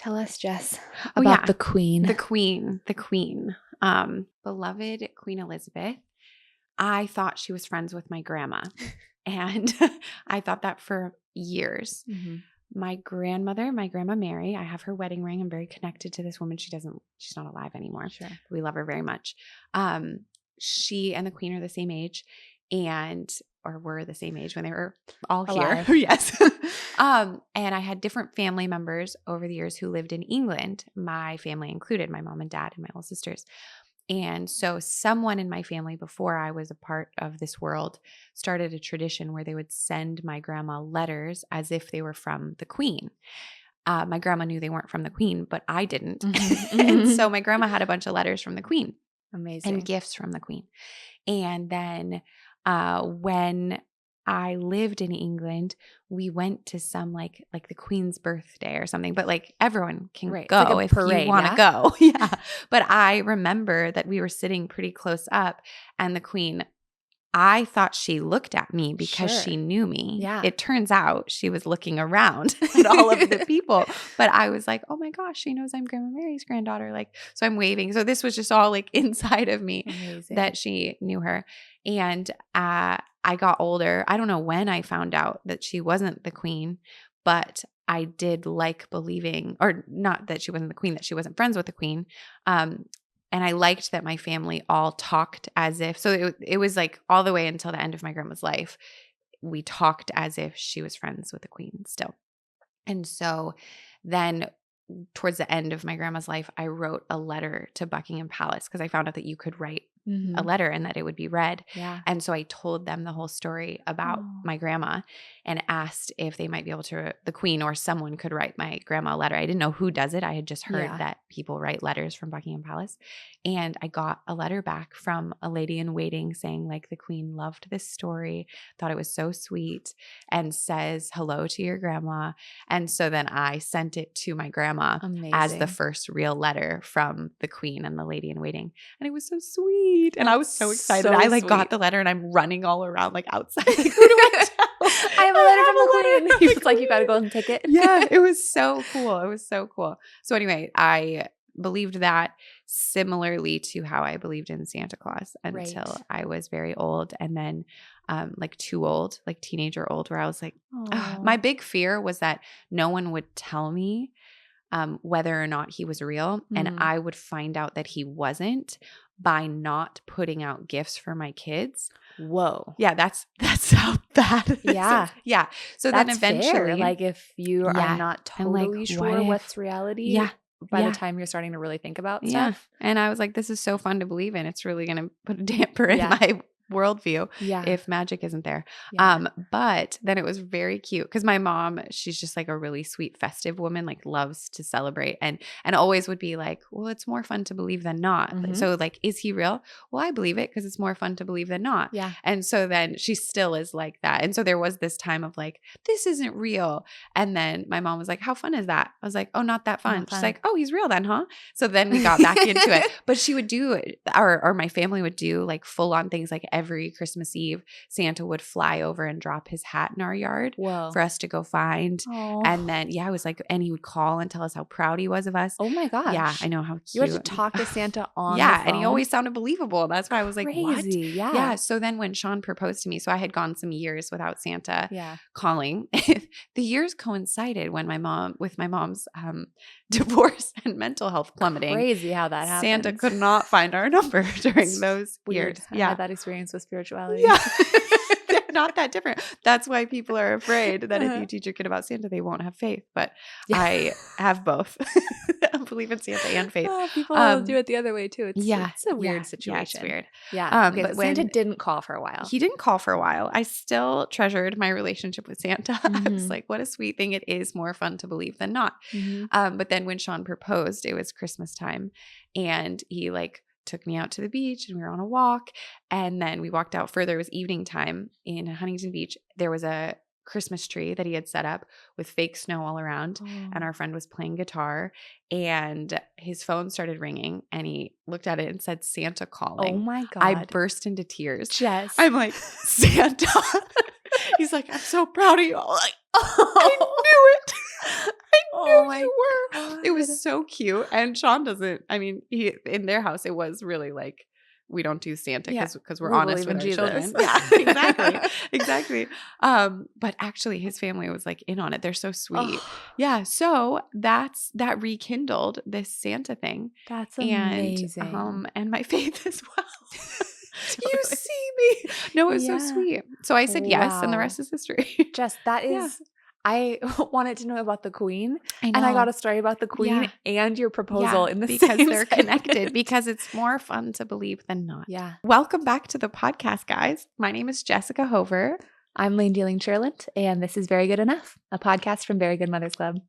Tell us, Jess, Oh, about yeah. the queen. The queen. Beloved Queen Elizabeth. I thought she was friends with my grandma. And I thought that for years. Mm-hmm. My grandmother, my grandma Mary, I have her wedding ring. I'm very connected to this woman. She's not alive anymore. Sure. We love her very much. She and the queen are the same age or were the same age when they were all Alive. here. Yes. And I had different family members over the years who lived in England, my family included, my mom and dad and my little sisters. And so someone in my family before I was a part of this world started a tradition where they would send my grandma letters as if they were from the queen. My grandma knew they weren't from the queen, but I didn't. Mm-hmm. And so my grandma had a bunch of letters from the queen. Amazing. And gifts from the queen. And then when I lived in England, we went to some like the queen's birthday or something, but like everyone can Right. go It's like a if parade, you want to yeah? go. Yeah. But I remember that we were sitting pretty close up and the queen, I thought she looked at me because Sure. she knew me. Yeah. It turns out she was looking around at all of the people. But I was like, oh my gosh, she knows I'm Grandma Mary's granddaughter. Like, so I'm waving. So this was just all like inside of me Amazing. that she knew her. And I got older. I don't know when I found out that she wasn't the queen, but I did like believing, or not that she wasn't the queen, that she wasn't friends with the queen. And I liked that my family all talked as if, so it was like all the way until the end of my grandma's life, we talked as if she was friends with the queen still. And so then towards the end of my grandma's life, I wrote a letter to Buckingham Palace because I found out that you could write Mm-hmm. a letter and that it would be read. Yeah. And so I told them the whole story about my grandma and asked if they might be able to, the queen or someone could write my grandma a letter. I didn't know who does it. I had just heard that people write letters from Buckingham Palace. And I got a letter back from a lady in waiting saying like the queen loved this story, thought it was so sweet, and says hello to your grandma. And so then I sent it to my grandma as the first real letter from the queen and the lady in waiting. And it was so sweet. And I was so excited. So I like sweet. got the letter and I'm running all around like outside. Like, who do I tell? I have a letter from the queen. He was like, you got to go and take it. Yeah, it was so cool. It was so cool. So anyway, I believed that similarly to how I believed in Santa Claus until I was very old. And then like too old, like teenager old, where I was like, my big fear was that no one would tell me whether or not he was real. And I would find out that he wasn't by not putting out gifts for my kids. Whoa. Yeah, that's how bad it is. Yeah. Yeah. So That's then eventually, fair. Like if you are not totally sure what's reality, by the time you're starting to really think about stuff. And I was like, this is so fun to believe in. It's really going to put a damper in my worldview if magic isn't there. But then it was very cute because my mom, she's just like a really sweet, festive woman, like loves to celebrate and always would be like, well, it's more fun to believe than not. Mm-hmm. So like, is he real? Well, I believe it because it's more fun to believe than not. Yeah. And so then she still is like that. And so there was this time of like, this isn't real. And then my mom was like, how fun is that? I was like, oh, not that fun. She's like, oh, he's real then, huh? So then we got back into it. But she would do it, or my family would do like full on things like every Christmas Eve, Santa would fly over and drop his hat in our yard for us to go find. Aww. And then, it was like, and he would call and tell us how proud he was of us. Oh my gosh. Yeah, I know, how cute. You had to talk to Santa on the phone? And he always sounded believable. That's why I was like, crazy. What? Yeah. So then when Sean proposed to me, so I had gone some years without Santa calling. The years coincided when my mom's divorce and mental health plummeting. Crazy how that happened. Santa could not find our number during those years. I had that experience with spirituality. Yeah. They're not that different. That's why people are afraid that if you teach your kid about Santa, they won't have faith. But I have both. I believe in Santa and faith. People do it the other way too. It's a weird situation. Yeah, it's weird. Yeah. But Santa didn't call for a while. He didn't call for a while. I still treasured my relationship with Santa. I was like, what a sweet thing. It is more fun to believe than not. But then when Sean proposed, it was Christmas time. And he took me out to the beach and we were on a walk. And then we walked out further. It was evening time in Huntington Beach. There was a Christmas tree that he had set up with fake snow all around. And our friend was playing guitar and his phone started ringing and he looked at it and said, Santa calling. Oh my God. I burst into tears. Jess. I'm like, Santa. He's like, I'm so proud of you. I'm like, I knew it. I knew you were. God. It was so cute. And Sean doesn't, in their house, it was really like, we don't do Santa because we're honest with our children. Yeah, exactly. But actually his family was like in on it. They're so sweet. Oh. Yeah. So that rekindled this Santa thing. That's amazing. And my faith as well. Totally. You see me. No, it was so sweet. So I said yes, and the rest is history. Jess, that is I wanted to know about the queen, and I got a story about the queen and your proposal in the same because they're connected, because it's more fun to believe than not. Yeah. Welcome back to the podcast, guys. My name is Jessica Hover. I'm Layne Dealing-Cherland, and this is Very Good Enough, a podcast from Very Good Mothers Club.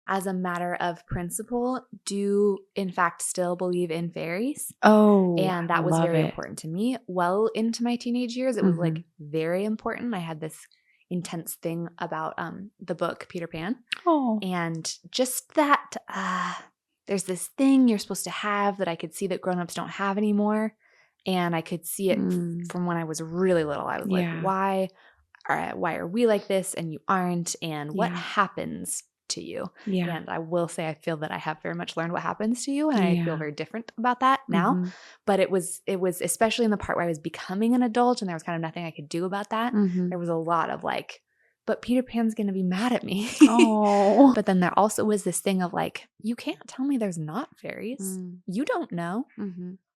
As a matter of principle, do in fact still believe in fairies. Oh, and that was very important to me. Well into my teenage years, it was like very important. I had this intense thing about the book Peter Pan. Oh, and just that there's this thing you're supposed to have that I could see that grown-ups don't have anymore, and I could see it from when I was really little. I was like, why are we like this and you aren't? And what happens to you? Yeah. And I will say I feel that I have very much learned what happens to you, and I feel very different about that now. But it was especially in the part where I was becoming an adult and there was kind of nothing I could do about that. There was a lot of like, but Peter Pan's going to be mad at me. Oh. But then there also was this thing of like, you can't tell me there's not fairies. You don't know.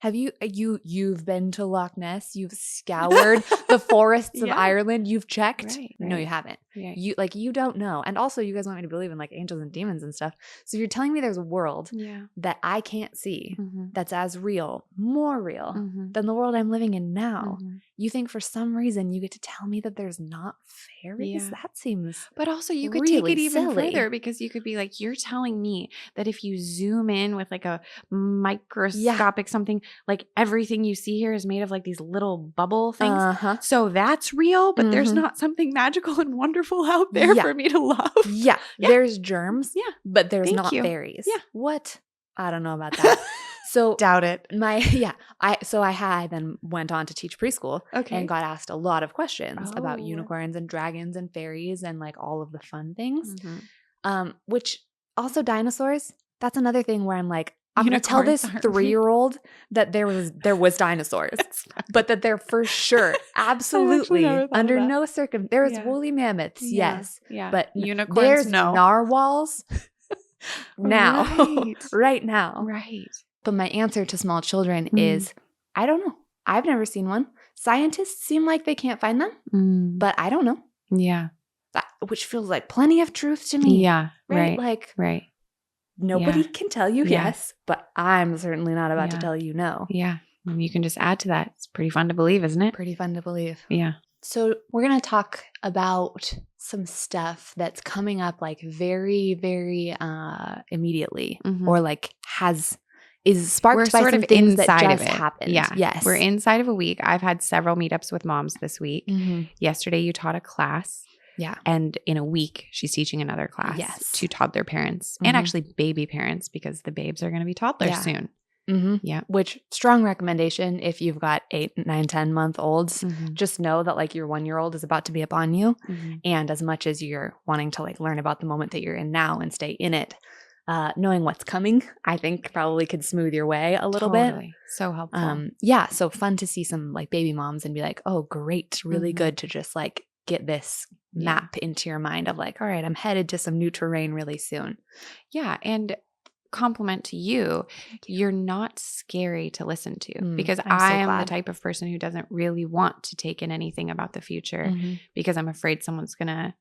Have you've been to Loch Ness? You've scoured the forests of Ireland. You've checked. Right. No, you haven't. Right. You don't know. And also, you guys want me to believe in like angels and demons and stuff. So if you're telling me there's a world that I can't see, that's as real, more real than the world I'm living in now, you think for some reason you get to tell me that there's not fairies? Yeah. That seems But also you could really take it even silly. further, because you could be like, you're telling me that if you zoom in with like a microscopic something, like everything you see here is made of like these little bubble things. So that's real, but there's not something magical and wonderful out there for me to love. Yeah. There's germs. Yeah. But there's not fairies. Yeah. What? I don't know about that. So doubt it. I then went on to teach preschool and got asked a lot of questions about unicorns and dragons and fairies and like all of the fun things. Which also dinosaurs. That's another thing where I'm like, I'm going to tell this 3-year-old that there was dinosaurs, but that they're for sure, absolutely, under no circumstance. There was woolly mammoths, yes, but unicorns, there's no. narwhals now, right now. Right. But my answer to small children is, I don't know. I've never seen one. Scientists seem like they can't find them, but I don't know. Yeah. Which feels like plenty of truth to me. Yeah. Right. Like, right. Nobody can tell you yes, but I'm certainly not about to tell you no. Yeah. And you can just add to that. It's pretty fun to believe, isn't it? Pretty fun to believe. Yeah. So we're going to talk about some stuff that's coming up like very, very immediately or like is sparked by some things that just happened. Yeah. Yes. We're inside of a week. I've had several meetups with moms this week. Yesterday you taught a class. Yeah. And in a week, she's teaching another class to toddler parents and actually baby parents, because the babes are going to be toddlers soon. Yeah. Which, strong recommendation if you've got 8, 9, 10-month-olds. Just know that like your 1-year-old is about to be upon you. And as much as you're wanting to like learn about the moment that you're in now and stay in it, knowing what's coming, I think probably could smooth your way a little bit. So helpful. So fun to see some like baby moms and be like, oh, great. Really good to just like get this map into your mind of like, all right, I'm headed to some new terrain really soon. Yeah. And compliment to you, you're not scary to listen to, because I am the type of person who doesn't really want to take in anything about the future because I'm afraid someone's going to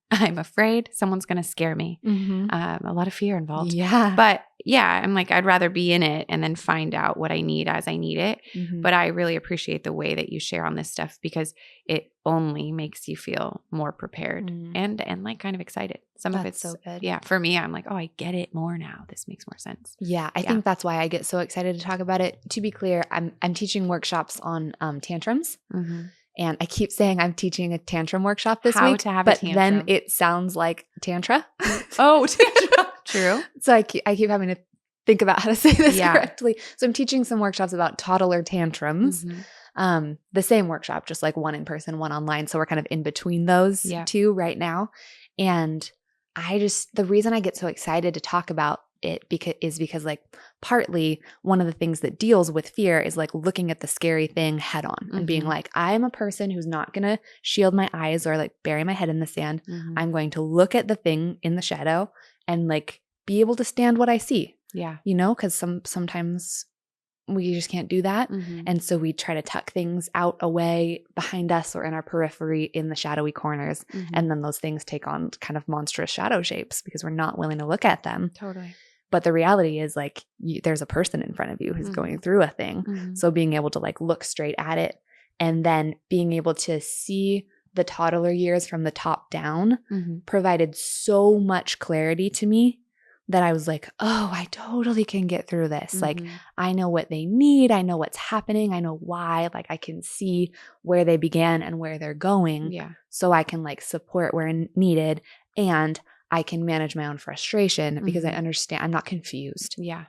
scare me. A lot of fear involved. Yeah. But yeah, I'm like, I'd rather be in it and then find out what I need as I need it. But I really appreciate the way that you share on this stuff, because it only makes you feel more prepared and like kind of excited. Some of it's so good. Yeah. For me, I'm like, oh, I get it more now. This makes more sense. Yeah. I think that's why I get so excited to talk about it. To be clear, I'm teaching workshops on tantrums. And I keep saying I'm teaching a tantrum workshop this How week, to have but a tantrum. then it sounds like tantra. Oh, tantra. True. So I keep having to think about how to say this correctly. So I'm teaching some workshops about toddler tantrums. The same workshop, just like one in person, one online. So we're kind of in between those two right now. And the reason I get so excited to talk about it because like partly one of the things that deals with fear is like looking at the scary thing head on and being like, I'm a person who's not going to shield my eyes or like bury my head in the sand. I'm going to look at the thing in the shadow and like be able to stand what I see. Yeah. You know, because sometimes we just can't do that. And so we try to tuck things out away behind us or in our periphery in the shadowy corners. And then those things take on kind of monstrous shadow shapes because we're not willing to look at them. Totally. But the reality is like there's a person in front of you who's going through a thing. So being able to like look straight at it and then being able to see the toddler years from the top down provided so much clarity to me that I was like, oh, I totally can get through this. Like I know what they need. I know what's happening. I know why. Like I can see where they began and where they're going. Yeah. So I can like support where needed and I can manage my own frustration because I understand I'm not confused. Yeah.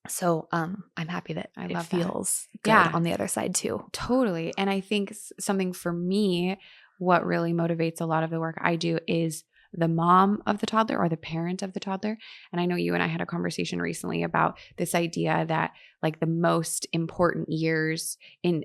So I'm happy that it feels good on the other side too. Totally. And I think something for me, what really motivates a lot of the work I do is the mom of the toddler or the parent of the toddler. And I know you and I had a conversation recently about this idea that like the most important years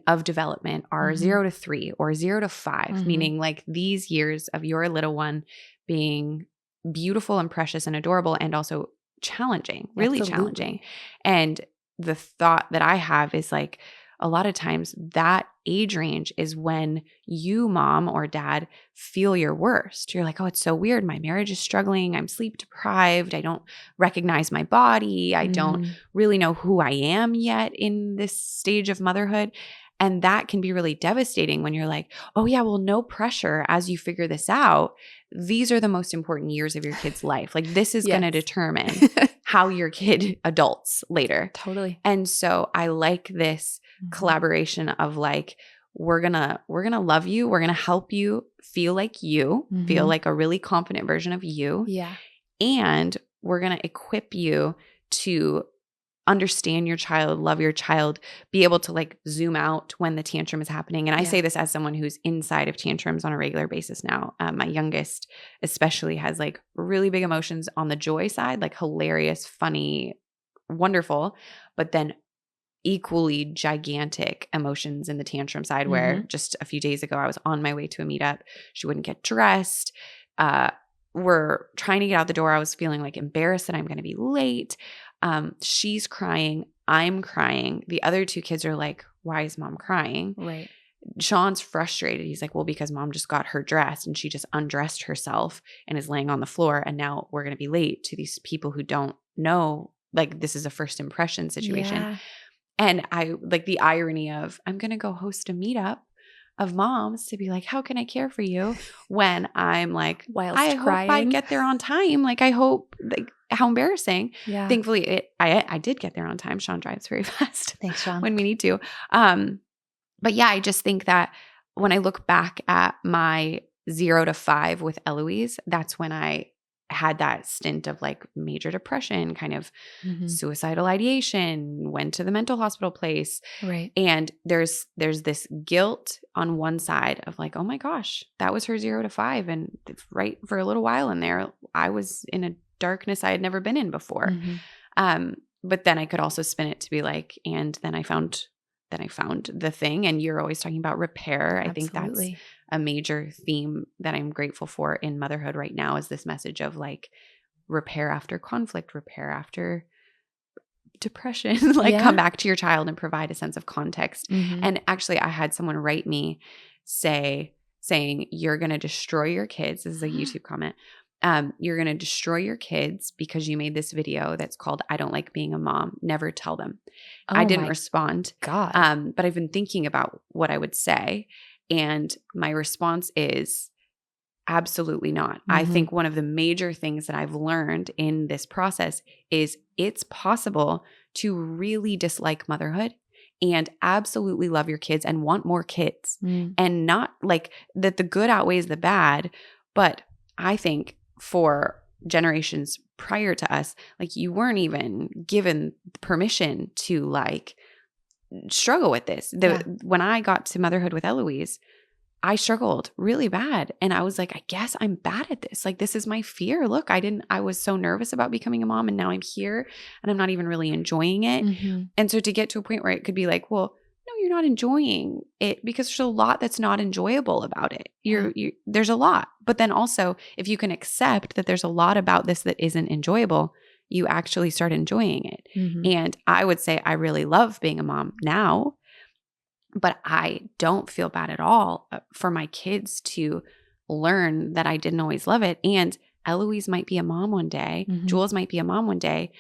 of development are 0 to 3 or 0 to 5, meaning like these years of your little one being beautiful and precious and adorable and also challenging, really challenging. And the thought that I have is like a lot of times that age range is when you, mom or dad, feel your worst. You're like, oh, it's so weird. My marriage is struggling. I'm sleep deprived. I don't recognize my body. I don't really know who I am yet in this stage of motherhood. And that can be really devastating when you're like, oh yeah, well, no pressure as you figure this out. These are the most important years of your kid's life. Like this is going to determine how your kid adults later. Totally. And so I like this collaboration of like, we're going to love you. We're going to help you feel like you, feel like a really confident version of you. Yeah. And we're going to equip you to understand your child, love your child, be able to like zoom out when the tantrum is happening. And I say this as someone who's inside of tantrums on a regular basis now. My youngest especially has like really big emotions on the joy side, like hilarious, funny, wonderful, but then equally gigantic emotions in the tantrum side where just a few days ago I was on my way to a meetup. She wouldn't get dressed. We're trying to get out the door. I was feeling like embarrassed that I'm going to be late. She's crying. I'm crying. The other two kids are like, why is mom crying? Right. Sean's frustrated. He's like, well, because mom just got her dressed and she just undressed herself and is laying on the floor. And now we're going to be late to these people who don't know, like this is a first impression situation. Yeah. And I like the irony of I'm going to go host a meetup of moms to be like, how can I care for you when I'm like, I hope I get there on time. Like, I hope, like, how embarrassing. Yeah. Thankfully, I did get there on time. Sean drives very fast. Thanks, Sean. When we need to. But yeah, I just think that when I look back at my 0 to 5 with Eloise, that's when I had that stint of like major depression, kind of suicidal ideation, went to the mental hospital place. Right. And there's this guilt on one side of like, oh my gosh, that was her 0 to 5. And right for a little while in there, I was in a darkness I had never been in before. But then I could also spin it to be like, and then I found the thing. And you're always talking about repair. I think that's a major theme that I'm grateful for in motherhood right now is this message of like repair after conflict, repair after depression, like come back to your child and provide a sense of context. And actually I had someone write me saying, you're going to destroy your kids. This is a YouTube comment. You're going to destroy your kids because you made this video that's called, I don't like being a mom. Never tell them. I didn't respond. God. But I've been thinking about what I would say. And my response is absolutely not. I think one of the major things that I've learned in this process is it's possible to really dislike motherhood and absolutely love your kids and want more kids and not like that the good outweighs the bad. But I think for generations prior to us, like you weren't even given permission to like struggle with this. When I got to motherhood with Eloise, I struggled really bad. And I was like, I guess I'm bad at this. Like, this is my fear. Look, I was so nervous about becoming a mom and now I'm here and I'm not even really enjoying it. And so to get to a point where it could be like, well, no, you're not enjoying it because there's a lot that's not enjoyable about it. There's a lot. But then also if you can accept that there's a lot about this that isn't enjoyable, you actually start enjoying it. And I would say I really love being a mom now. But I don't feel bad at all for my kids to learn that I didn't always love it. And Eloise might be a mom one day. Jules might be a mom one day.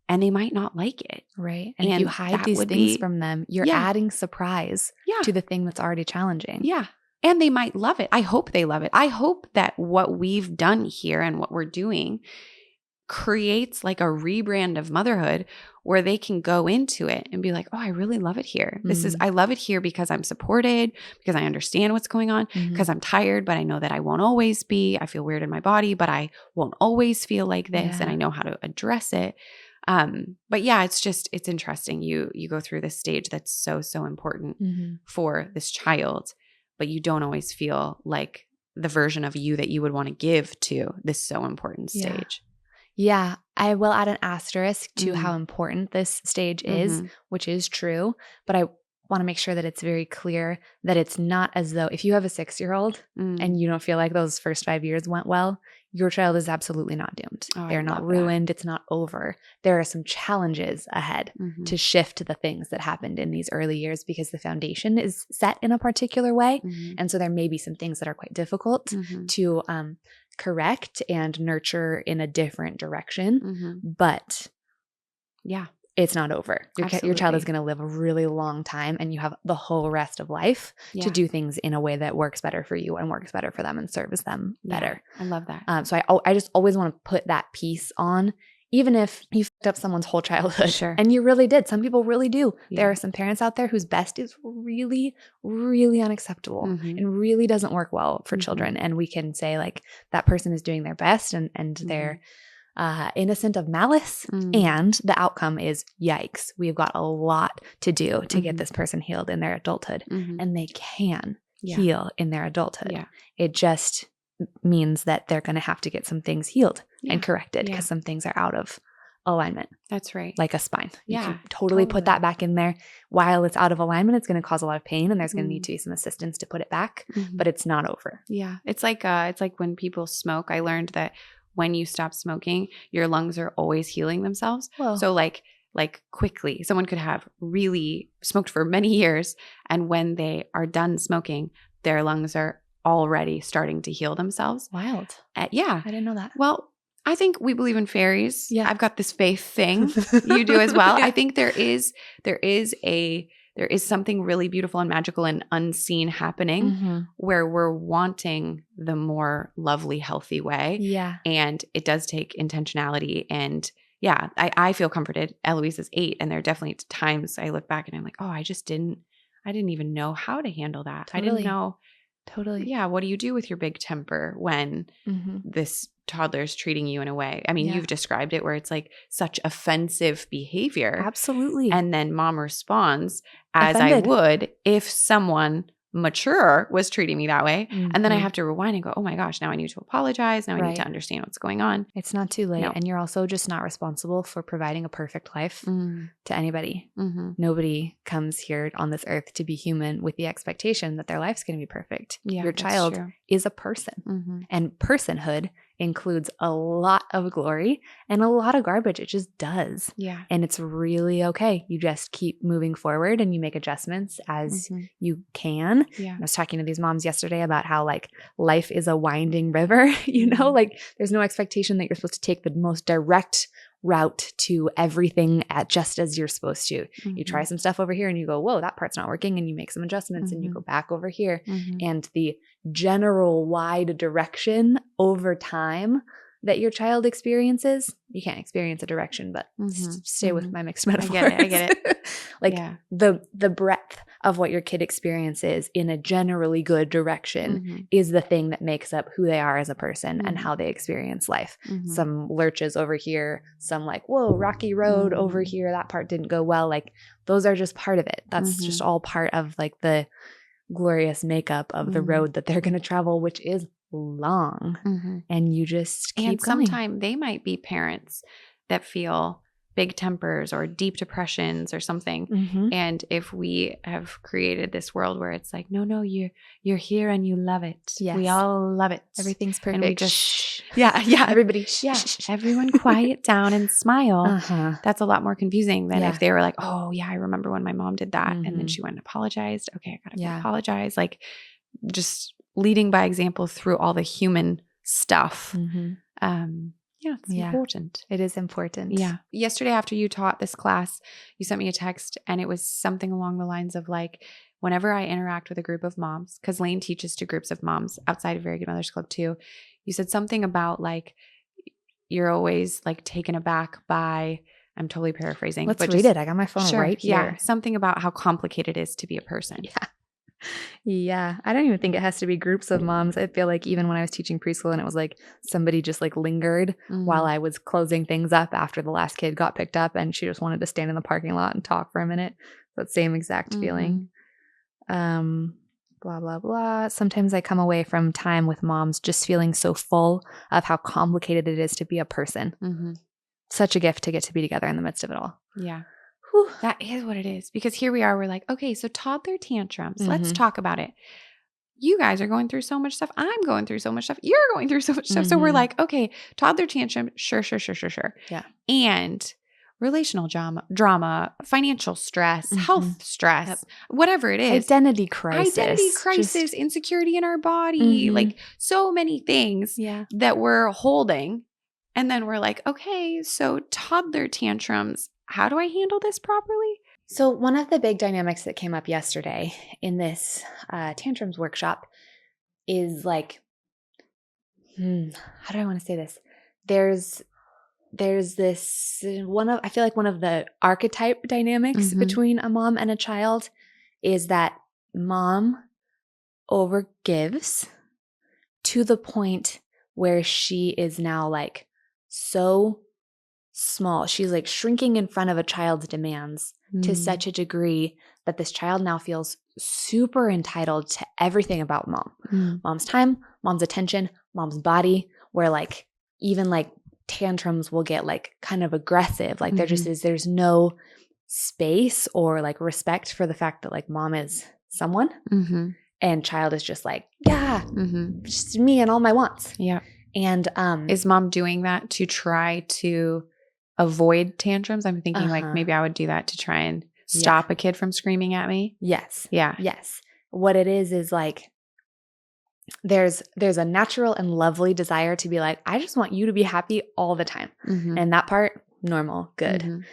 And they might not like it. Right. And if you hide these things from them, you're adding surprise to the thing that's already challenging. Yeah. And they might love it. I hope they love it. I hope that what we've done here and what we're doing creates like a rebrand of motherhood where they can go into it and be like, oh, I really love it here. I love it here because I'm supported, because I understand what's going on, because I'm tired, but I know that I won't always be. I feel weird in my body, but I won't always feel like this and I know how to address it. But yeah, it's interesting. You go through this stage that's so, so important for this child, but you don't always feel like the version of you that you would want to give to this so important stage. Yeah, I will add an asterisk to how important this stage is, which is true. But I want to make sure that it's very clear that it's not as though if you have a 6-year-old and you don't feel like those first 5 years went well, your child is absolutely not doomed. They're not ruined. It's not over. There are some challenges ahead to shift the things that happened in these early years because the foundation is set in a particular way. And so there may be some things that are quite difficult to correct and nurture in a different direction. But it's not over. Your child is going to live a really long time and you have the whole rest of life to do things in a way that works better for you and works better for them and serves them better. I love that. So I just always want to put that piece on, even if you fucked up someone's whole childhood. Sure. And you really did. Some people really do. There are some parents out there whose best is really, really unacceptable and really doesn't work well for children. And we can say like that person is doing their best and they're innocent of malice, and the outcome is yikes. We've got a lot to do to get this person healed in their adulthood, and they can heal in their adulthood. It just means that they're going to have to get some things healed and corrected because some things are out of alignment. That's right. Like a spine. You can totally put that back in there. While it's out of alignment, it's going to cause a lot of pain and there's going to need to be some assistance to put it back, but it's not over. Yeah. It's like when people smoke. I learned that when you stop smoking, your lungs are always healing themselves. Whoa. So like quickly, someone could have really smoked for many years, and when they are done smoking, their lungs are already starting to heal themselves. Wild. Yeah. I didn't know that. Well, I think we believe in fairies. Yeah. I've got this faith thing. You do as well. I think there is something really beautiful and magical and unseen happening where we're wanting the more lovely, healthy way. Yeah. And it does take intentionality. And yeah, I feel comforted. Eloise is 8, and there are definitely times I look back and I'm like, oh, I didn't even know how to handle that. Totally. I didn't know. Totally. Yeah. What do you do with your big temper when this toddler is treating you in a way? I mean, you've described it where it's like such offensive behavior. Absolutely. And then mom responds as Offended. I would if someone mature was treating me that way. And then I have to rewind and go, oh my gosh, now I need to apologize. Now I need to understand what's going on. It's not too late. No. And you're also just not responsible for providing a perfect life to anybody. Nobody comes here on this earth to be human with the expectation that their life's going to be perfect. Yeah, your child is a person. And personhood includes a lot of glory and a lot of garbage. It just does. Yeah. And it's really okay. You just keep moving forward and you make adjustments as you can. Yeah. I was talking to these moms yesterday about how like life is a winding river, you know, like there's no expectation that you're supposed to take the most direct route to everything at just as you're supposed to. You try some stuff over here and you go, whoa, that part's not working. And you make some adjustments and you go back over here. And the general wide direction over time that your child experiences, you can't experience a direction, but stay with my mixed metaphors. I get it. Like the breadth of what your kid experiences in a generally good direction is the thing that makes up who they are as a person and how they experience life. Some lurches over here, some like, whoa, rocky road over here, that part didn't go well. Like those are just part of it. That's just all part of like the glorious makeup of the road that they're going to travel, which is long, and you just keep going. Sometimes they might be parents that feel big tempers or deep depressions or something. And if we have created this world where it's like, no, you're here and you love it. Yes. We all love it. Everything's perfect. And we just, everybody, everyone quiet down and smile. That's a lot more confusing than if they were like, oh yeah, I remember when my mom did that. And then she went and apologized. Okay, I got to apologize. Like just leading by example through all the human stuff. It's important. It is important. Yeah. Yesterday after you taught this class, you sent me a text and it was something along the lines of like, whenever I interact with a group of moms, because Layne teaches to groups of moms outside of Very Good Mothers Club too, you said something about like, you're always like taken aback by, I'm totally paraphrasing. Let's read it. I got my phone right here. Yeah. Something about how complicated it is to be a person. Yeah. I don't even think it has to be groups of moms. I feel like even when I was teaching preschool and it was like somebody just like lingered while I was closing things up after the last kid got picked up and she just wanted to stand in the parking lot and talk for a minute. That same exact feeling. Blah, blah, blah. Sometimes I come away from time with moms just feeling so full of how complicated it is to be a person. Such a gift to get to be together in the midst of it all. Yeah. That is what it is. Because here we are, we're like, okay, so toddler tantrums. Let's talk about it. You guys are going through so much stuff. I'm going through so much stuff. You're going through so much stuff. So we're like, okay, toddler tantrum. Sure. Yeah. And relational drama, financial stress, health stress, whatever it is. Identity crisis. Insecurity in our body. Like so many things that we're holding. And then we're like, okay, so toddler tantrums. How do I handle this properly? So one of the big dynamics that came up yesterday in this tantrums workshop is like, how do I want to say this? There's this I feel like one of the archetype dynamics between a mom and a child is that mom overgives to the point where she is now like so small. She's like shrinking in front of a child's demands to such a degree that this child now feels super entitled to everything about mom. Mom's time, mom's attention, mom's body, where like even like tantrums will get like kind of aggressive. Like there just is, there's no space or like respect for the fact that like mom is someone and child is just like, just me and all my wants. Yeah. And is mom doing that to try to avoid tantrums? I'm thinking like maybe I would do that to try and stop a kid from screaming at me. Yes. Yeah. Yes. What it is like there's a natural and lovely desire to be like, I just want you to be happy all the time. And that part, normal, good.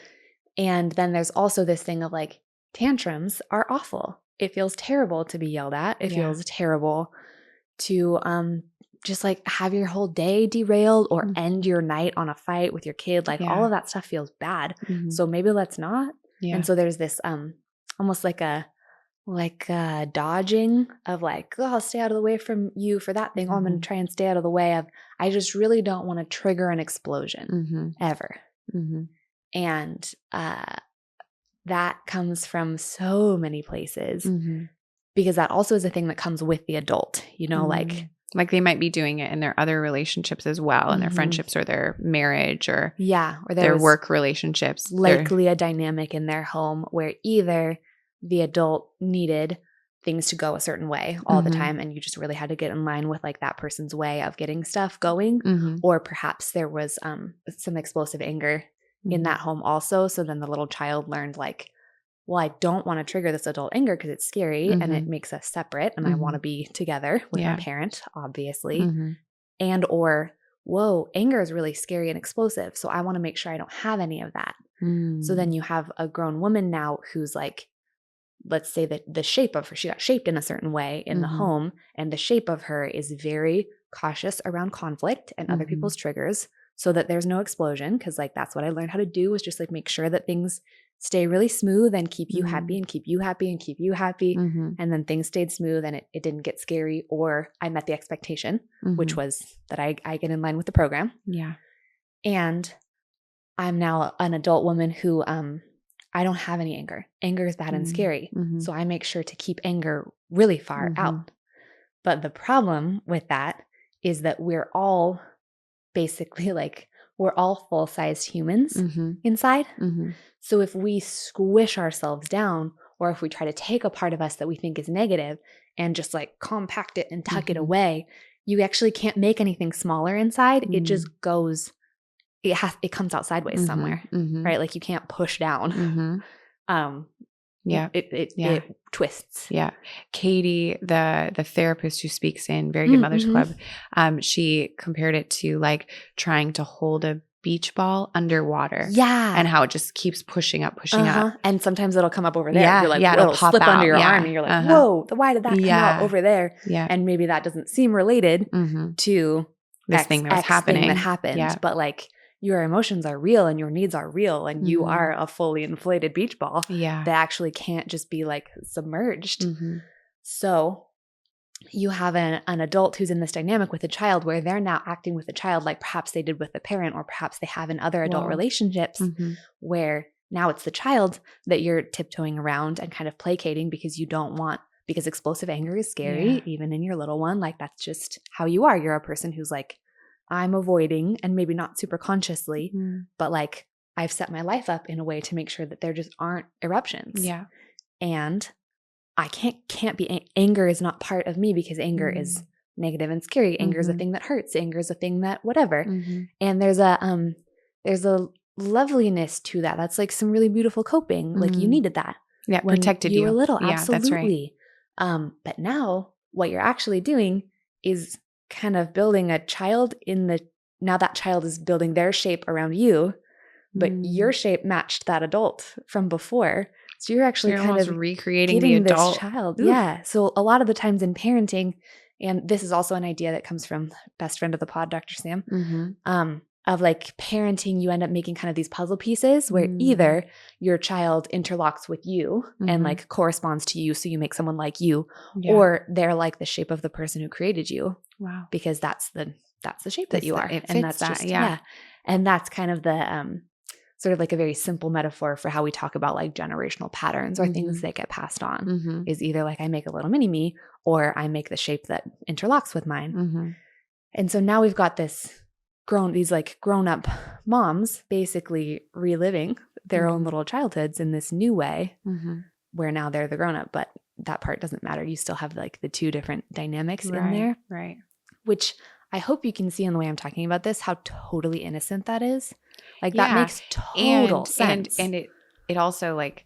And then there's also this thing of like tantrums are awful. It feels terrible to be yelled at. It feels terrible to just like have your whole day derailed or end your night on a fight with your kid. Like all of that stuff feels bad. So maybe let's not. And so there's this almost like a dodging of like, oh, I'll stay out of the way from you for that thing. Oh, I'm going to try and stay out of the way of, I just really don't want to trigger an explosion ever. And that comes from so many places because that also is a thing that comes with the adult, you know, like they might be doing it in their other relationships as well, in their friendships or their marriage or their work relationships. Likely a dynamic in their home where either the adult needed things to go a certain way all the time and you just really had to get in line with like that person's way of getting stuff going, or perhaps there was some explosive anger in that home also. So then the little child learned like, well, I don't want to trigger this adult anger because it's scary and it makes us separate and I want to be together with my parent, obviously. And or, whoa, anger is really scary and explosive. So I want to make sure I don't have any of that. So then you have a grown woman now who's like, let's say that the shape of her, she got shaped in a certain way in the home and the shape of her is very cautious around conflict and other people's triggers so that there's no explosion. Because like that's what I learned how to do, was just like make sure that things stay really smooth and keep you happy and keep you happy and keep you happy. And then things stayed smooth and it didn't get scary, or I met the expectation, which was that I get in line with the program. Yeah. And I'm now an adult woman who I don't have any anger. Anger is bad and scary. So I make sure to keep anger really far out. But the problem with that is that we're all basically like, we're all full-sized humans inside. So if we squish ourselves down, or if we try to take a part of us that we think is negative and just like compact it and tuck it away, you actually can't make anything smaller inside. It just goes, it comes out sideways somewhere, right? Like you can't push down. It twists. Yeah. Katie, the therapist who speaks in Very Good Mothers Club, she compared it to like trying to hold a beach ball underwater. Yeah. And how it just keeps pushing up. And sometimes it'll come up over there. Yeah. You're like, it'll pop slip out under your arm and you're like, whoa, why did that come out over there? Yeah. And maybe that doesn't seem related to this thing that was happening. Thing that happened. But like, your emotions are real and your needs are real, and you are a fully inflated beach ball that actually can't just be like submerged. So you have an adult who's in this dynamic with a child where they're now acting with a child like perhaps they did with the parent, or perhaps they have in other adult relationships where now it's the child that you're tiptoeing around and kind of placating because you don't want, because explosive anger is scary, even in your little one. Like that's just how you are. You're a person who's like, I'm avoiding, and maybe not super consciously, but like I've set my life up in a way to make sure that there just aren't eruptions. Yeah. And I can't be, anger is not part of me because anger is negative and scary. Anger is a thing that hurts. Anger is a thing that whatever. And there's a loveliness to that. That's like some really beautiful coping. Like you needed that. Yeah. Protected you. You were little. Yeah, absolutely. That's right. But now what you're actually doing is kind of building a child now that child is building their shape around you, but your shape matched that adult from before. So you're actually kind of recreating the adult this child. Oof. Yeah. So a lot of the times in parenting, and this is also an idea that comes from best friend of the pod, Dr. Sam, of like parenting, you end up making kind of these puzzle pieces where either your child interlocks with you and like corresponds to you, so you make someone like you, or they're like the shape of the person who created you. Wow. Because that's the shape that you are. And that's just, And that's kind of the sort of like a very simple metaphor for how we talk about like generational patterns or things that get passed on, is either like I make a little mini me, or I make the shape that interlocks with mine. And so now we've got these like grown-up moms basically reliving their own little childhoods in this new way, where now they're the grown-up, but that part doesn't matter. You still have like the two different dynamics in there. Right. Which I hope you can see in the way I'm talking about this, how totally innocent that is. Like that makes total sense. And it also like,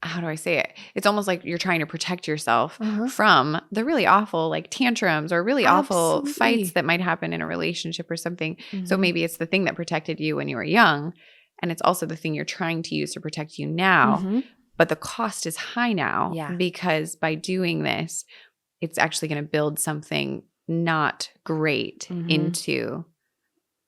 how do I say it? It's almost like you're trying to protect yourself from the really awful like tantrums or really awful fights that might happen in a relationship or something. So maybe it's the thing that protected you when you were young, and it's also the thing you're trying to use to protect you now. But the cost is high now because by doing this, it's actually going to build something not great into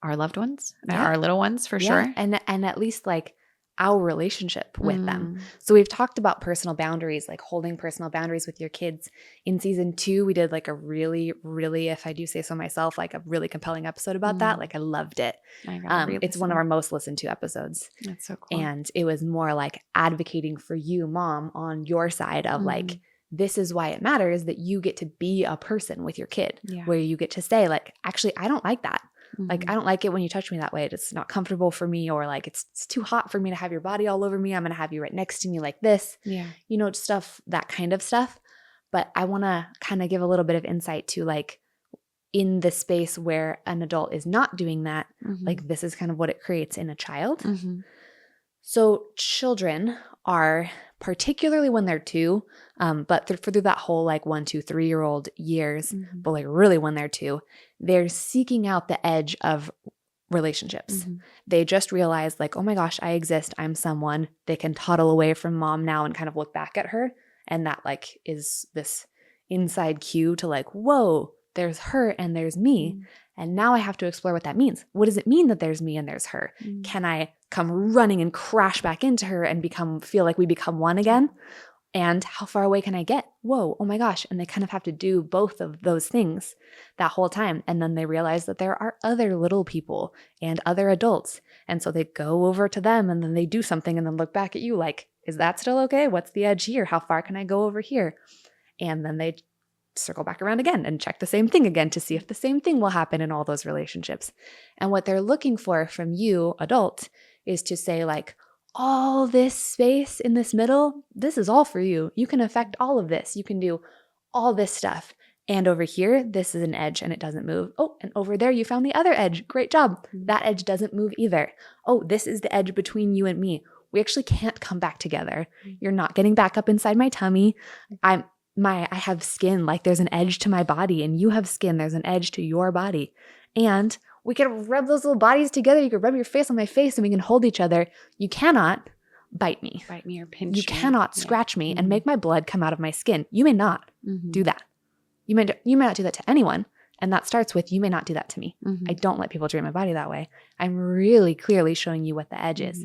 our loved ones, our little ones for sure. And at least like our relationship with them. So we've talked about personal boundaries, like holding personal boundaries with your kids. In season 2, we did like a really, really, if I do say so myself, like a really compelling episode about that. Like I loved it. It's one of our most listened to episodes. That's so cool. And it was more like advocating for you, mom, on your side of like, this is why it matters that you get to be a person with your kid, where you get to say like, actually, I don't like that. Like, I don't like it when you touch me that way. It's not comfortable for me, or like, it's too hot for me to have your body all over me. I'm going to have you right next to me like this, stuff, that kind of stuff. But I want to kind of give a little bit of insight to like, in the space where an adult is not doing that, like this is kind of what it creates in a child. So children are, particularly when they're 2, but through that whole like 1, 2, 3-year-old years, but like really when they're 2, they're seeking out the edge of relationships. They just realize like, oh my gosh, I exist. I'm someone. They can toddle away from mom now and kind of look back at her. And that like is this inside cue to like, whoa, there's her and there's me. And now I have to explore what that means. What does it mean that there's me and there's her? Can I come running and crash back into her and feel like we become one again? And how far away can I get? Whoa, oh my gosh. And they kind of have to do both of those things that whole time. And then they realize that there are other little people and other adults. And so they go over to them and then they do something and then look back at you like, is that still okay? What's the edge here? How far can I go over here? And then they circle back around again and check the same thing again to see if the same thing will happen in all those relationships. And what they're looking for from you, adult, is to say like, all this space in this middle, this is all for you. You can affect all of this. You can do all this stuff. And over here, this is an edge and it doesn't move. Oh, and over there, you found the other edge. Great job. That edge doesn't move either. Oh, this is the edge between you and me. We actually can't come back together. You're not getting back up inside my tummy. I have skin, like there's an edge to my body, and you have skin, there's an edge to your body. And we can rub those little bodies together. You can rub your face on my face and we can hold each other. You cannot bite me. Bite me or pinch me. You cannot scratch me and make my blood come out of my skin. You may not do that. You may not do that to anyone. And that starts with, you may not do that to me. I don't let people treat my body that way. I'm really clearly showing you what the edge is.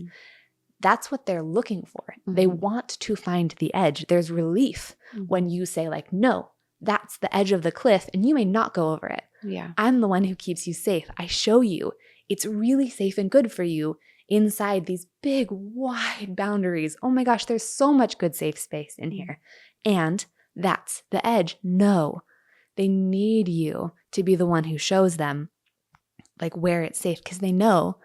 That's what they're looking for. They want to find the edge. There's relief when you say like, no, that's the edge of the cliff and you may not go over it. Yeah. I'm the one who keeps you safe. I show you it's really safe and good for you inside these big, wide boundaries. Oh my gosh, there's so much good, safe space in here. And that's the edge. No, they need you to be the one who shows them like where it's safe, because they know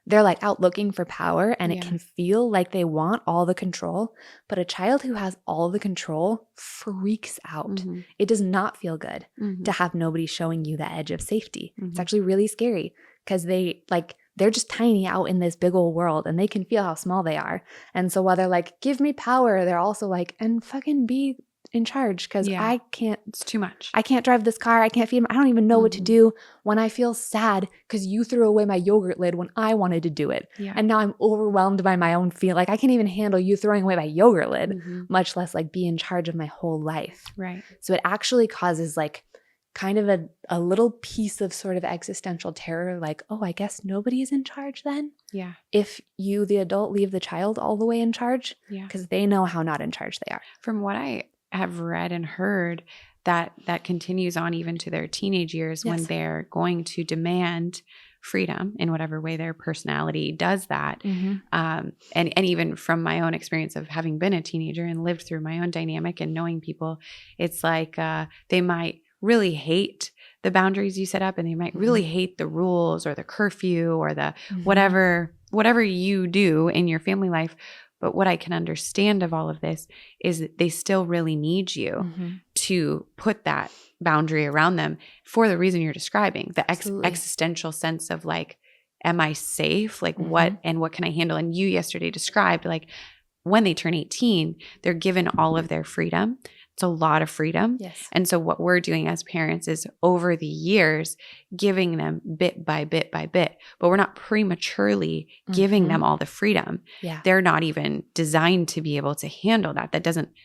they're like out looking for power and it can feel like they want all the control. But a child who has all the control freaks out. It does not feel good to have nobody showing you the edge of safety. It's actually really scary because they're just tiny out in this big old world and they can feel how small they are. And so while they're like, give me power, they're also like, and fucking be in charge, because I can't. It's too much. I can't drive this car. I can't feed him. I don't even know what to do when I feel sad because you threw away my yogurt lid when I wanted to do it. And now I'm overwhelmed by my own feel. Like I can't even handle you throwing away my yogurt lid, much less like be in charge of my whole life. Right. So it actually causes like kind of a little piece of sort of existential terror, like, oh, I guess nobody is in charge then? Yeah. If you, the adult, leave the child all the way in charge? Yeah. Because they know how not in charge they are. From what I have read and heard, that continues on even to their teenage years when they're going to demand freedom in whatever way their personality does that. And even from my own experience of having been a teenager and lived through my own dynamic and knowing people, it's like they might really hate the boundaries you set up and they might really hate the rules or the curfew or the whatever you do in your family life. But what I can understand of all of this is that they still really need you to put that boundary around them for the reason you're describing, the existential sense of like, am I safe? Like what can I handle? And you yesterday described like when they turn 18, they're given all of their freedom. It's a lot of freedom. Yes. And so what we're doing as parents is over the years, giving them bit by bit by bit, but we're not prematurely giving them all the freedom. Yeah. They're not even designed to be able to handle that.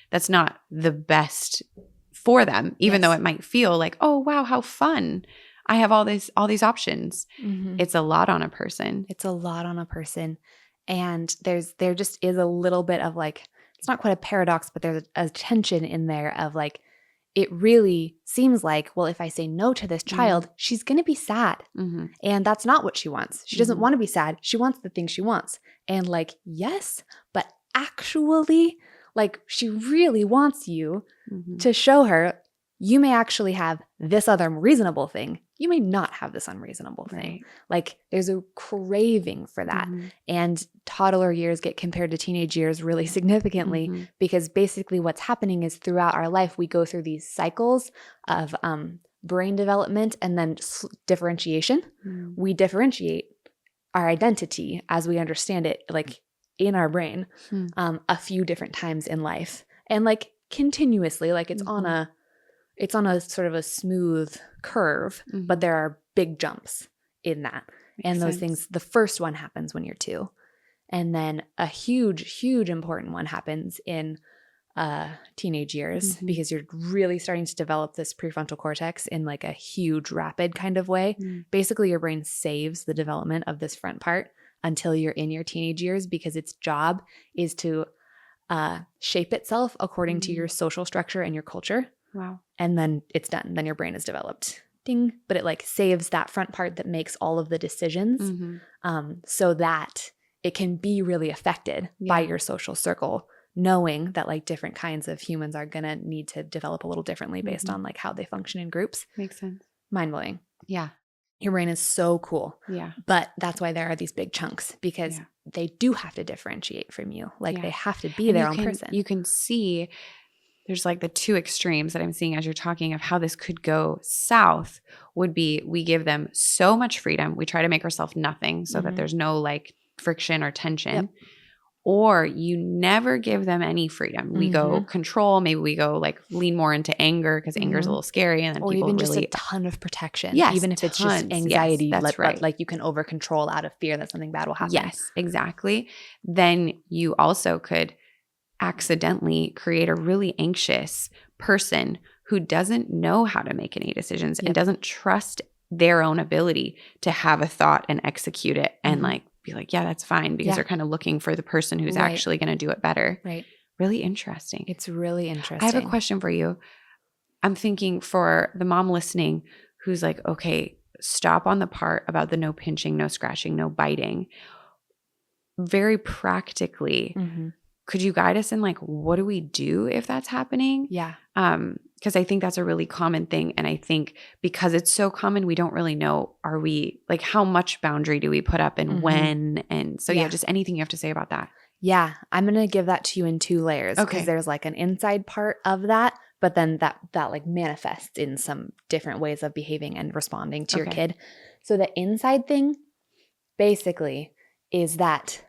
That's not the best for them, even though it might feel like, oh, wow, how fun. I have all these options. It's a lot on a person. It's a lot on a person. And there just is a little bit of like, it's not quite a paradox, but there's a tension in there of like, it really seems like, well, if I say no to this child, she's going to be sad. And that's not what she wants. She doesn't want to be sad. She wants the thing she wants. And like, yes, but actually, like she really wants you to show her you may actually have this other reasonable thing. You may not have this unreasonable thing. Right. Like there's a craving for that. And toddler years get compared to teenage years really significantly because basically what's happening is throughout our life, we go through these cycles of brain development and then differentiation. We differentiate our identity as we understand it, like in our brain, a few different times in life. And like continuously, like it's on a sort of a smooth curve, but there are big jumps in that. And those things, the first one happens when you're 2. And then a huge, huge important one happens in teenage years because you're really starting to develop this prefrontal cortex in like a huge, rapid kind of way. Basically, your brain saves the development of this front part until you're in your teenage years because its job is to shape itself according to your social structure and your culture. Wow. And then it's done. Then your brain is developed. Ding. But it like saves that front part that makes all of the decisions so that it can be really affected by your social circle, knowing that like different kinds of humans are going to need to develop a little differently based on like how they function in groups. Makes sense. Mind-blowing. Yeah. Your brain is so cool. Yeah. But that's why there are these big chunks because they do have to differentiate from you. Like they have to be their own person. You can see there's like the two extremes that I'm seeing as you're talking of how this could go south would be we give them so much freedom. We try to make ourselves nothing so that there's no like friction or tension. Yep. Or you never give them any freedom. We go control. Maybe we go like lean more into anger because anger is a little scary. And then or people even really, just a ton of protection. Yes, even if it's just anxiety. Yes, that's right. Like you can over control out of fear that something bad will happen. Yes, exactly. Then you also could accidentally create a really anxious person who doesn't know how to make any decisions and doesn't trust their own ability to have a thought and execute it and like be like, yeah, that's fine because they're kind of looking for the person who's actually going to do it better. Right. Really interesting. It's really interesting. I have a question for you. I'm thinking for the mom listening who's like, okay, stop on the part about the no pinching, no scratching, no biting. Very practically, could you guide us in like, what do we do if that's happening? Yeah. Because I think that's a really common thing. And I think because it's so common, we don't really know, are we like, how much boundary do we put up and when? And so just anything you have to say about that. Yeah. I'm going to give that to you in 2 layers because there's like an inside part of that, but then that like manifests in some different ways of behaving and responding to your kid. So the inside thing basically is that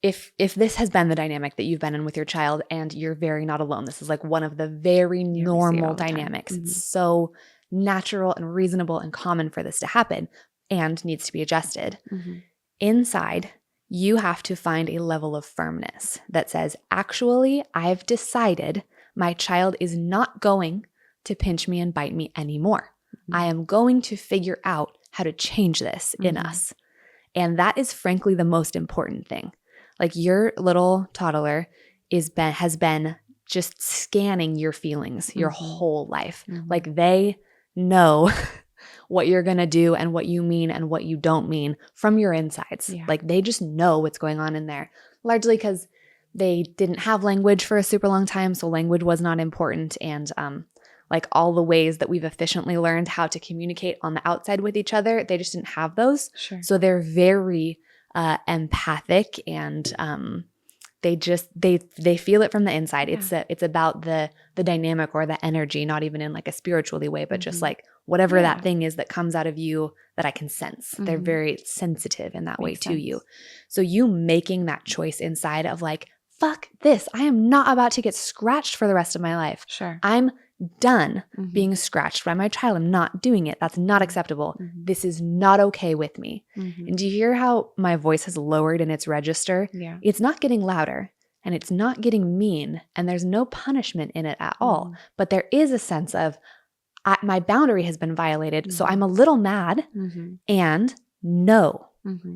if this has been the dynamic that you've been in with your child and you're very not alone, this is like one of the very normal dynamics. It's so natural and reasonable and common for this to happen and needs to be adjusted. Inside, you have to find a level of firmness that says, actually, I've decided my child is not going to pinch me and bite me anymore. I am going to figure out how to change this in us. And that is frankly the most important thing. Like your little toddler has been just scanning your feelings your whole life. Like they know what you're going to do and what you mean and what you don't mean from your insides. Yeah. Like they just know what's going on in there, largely because they didn't have language for a super long time. So language was not important. And like all the ways that we've efficiently learned how to communicate on the outside with each other, they just didn't have those. Sure. So they're very empathic and they feel it from the inside. Yeah. It's about the dynamic or the energy, not even in like a spiritually way, but just like whatever that thing is that comes out of you that I can sense. They're very sensitive in that way to you. So you making that choice inside of like, fuck this. I am not about to get scratched for the rest of my life. Sure. I'm done being scratched by my child. I'm not doing it. That's not acceptable. This is not okay with me. And do you hear how my voice has lowered in its register? Yeah. It's not getting louder and it's not getting mean and there's no punishment in it at all. But there is a sense of my boundary has been violated. So I'm a little mad and no.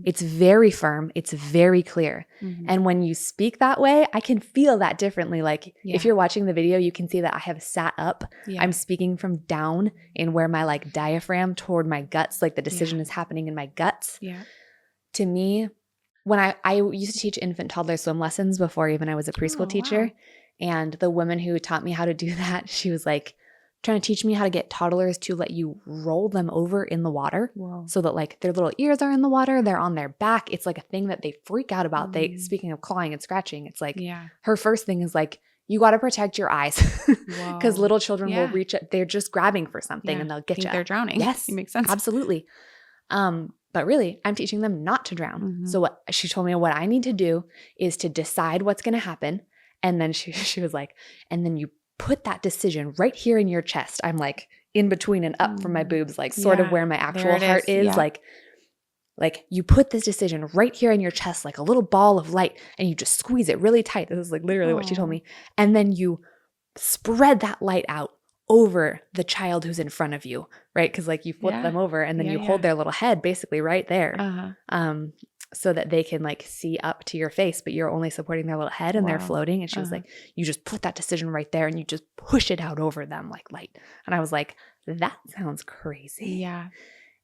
It's very firm. It's very clear. And when you speak that way, I can feel that differently. Like if you're watching the video, you can see that I have sat up. Yeah. I'm speaking from down in where my like diaphragm toward my guts, like the decision is happening in my guts. Yeah. To me, when I used to teach infant toddler swim lessons before even I was a preschool teacher. Wow. And the woman who taught me how to do that, she was like, trying to teach me how to get toddlers to let you roll them over in the water. Whoa. So that like their little ears are in the water, they're on their back. It's like a thing that they freak out about. Speaking of clawing and scratching, it's like her first thing is like, you got to protect your eyes because little children will reach it. They're just grabbing for something and they'll get you. They're drowning. Yes. It makes sense. Absolutely. But really, I'm teaching them not to drown. So what she told me, what I need to do is to decide what's going to happen. And then she was like, and then you put that decision right here in your chest. I'm like in between and up from my boobs, like sort of where my actual heart is. Like like you put this decision right here in your chest, like a little ball of light, and you just squeeze it really tight. This is like literally what she told me. And then you spread that light out over the child who's in front of you, right? Because like you flip them over and then you hold their little head basically right there, so that they can like see up to your face, but you're only supporting their little head and they're floating. And she was like, you just put that decision right there and you just push it out over them like light. And I was like, that sounds crazy. Yeah.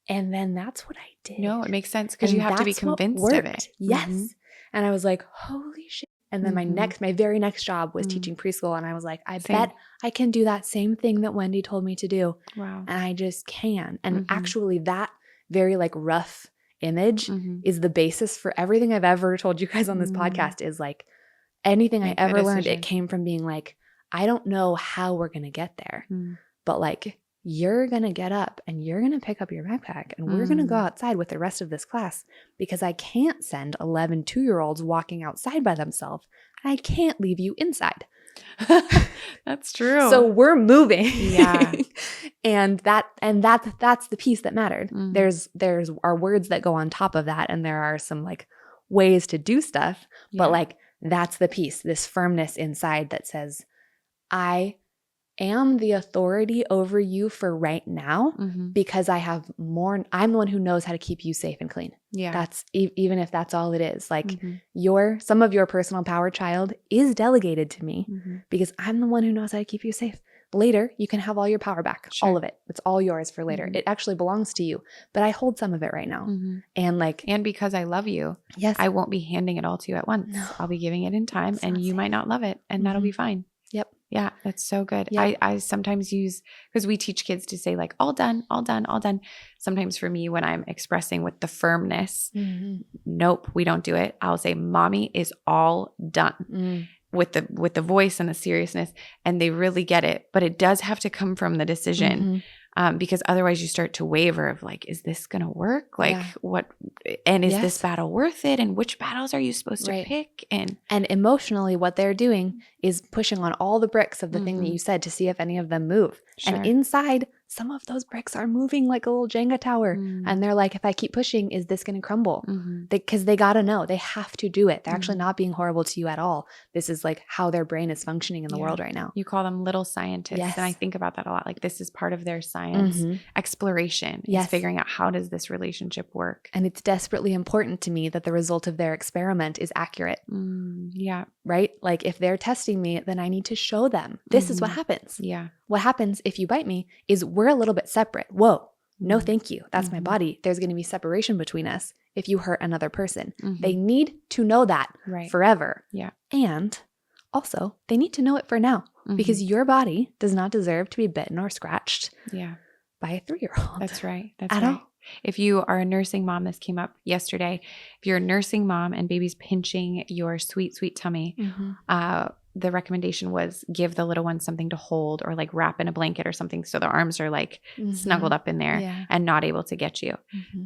And then that's what I did. No, it makes sense because you have to be convinced of it. Yes. Mm-hmm. And I was like, holy shit. And then my very next job was teaching preschool. And I was like, I bet I can do that same thing that Wendy told me to do. Wow. And I just can. And actually that very like rough image is the basis for everything I've ever told you guys on this podcast. Is like anything I ever learned, it came from being like, I don't know how we're going to get there, but like, you're going to get up and you're going to pick up your backpack and we're going to go outside with the rest of this class, because I can't send 11 2-year-olds walking outside by themselves. I can't leave you inside. That's true. So we're moving. Yeah. and that's the piece that mattered. There's our words that go on top of that. And there are some like ways to do stuff, but like, that's the piece, this firmness inside that says, I am the authority over you for right now, because I'm the one who knows how to keep you safe and clean. Yeah. That's even if that's all it is. Like some of your personal power, child, is delegated to me because I'm the one who knows how to keep you safe. Later, you can have all your power back, all of it. It's all yours for later. It actually belongs to you, but I hold some of it right now. And because I love you, I won't be handing it all to you at once. No. I'll be giving it in time, and you might not love it, and that'll be fine. Yep. Yeah, that's so good. Yep. I sometimes use, because we teach kids to say like, all done, all done, all done. Sometimes for me, when I'm expressing with the firmness, nope, we don't do it. I'll say, mommy is all done. With the voice and the seriousness, and they really get it. But it does have to come from the decision, because otherwise you start to waver of like, is this going to work? Like what, and is this battle worth it? And which battles are you supposed to pick? And emotionally what they're doing is pushing on all the bricks of the thing that you said to see if any of them move. Sure. And inside, some of those bricks are moving like a little Jenga tower. And they're like, if I keep pushing, is this going to crumble? Because they got to know. They have to do it. They're actually not being horrible to you at all. This is like how their brain is functioning in the world right now. You call them little scientists. Yes. And I think about that a lot. Like this is part of their science exploration. Is figuring out how does this relationship work. And it's desperately important to me that the result of their experiment is accurate. Yeah. Right? Like if they're testing me, then I need to show them this is what happens. Yeah. What happens if you bite me is we're a little bit separate. Whoa, no thank you. That's my body. There's going to be separation between us if you hurt another person. They need to know that forever. Yeah. And also they need to know it for now because your body does not deserve to be bitten or scratched by a 3-year-old. That's right. That's right. All. If you are a nursing mom, this came up yesterday. If you're a nursing mom and baby's pinching your sweet, sweet tummy, the recommendation was give the little one something to hold or like wrap in a blanket or something so the arms are like snuggled up in there and not able to get you.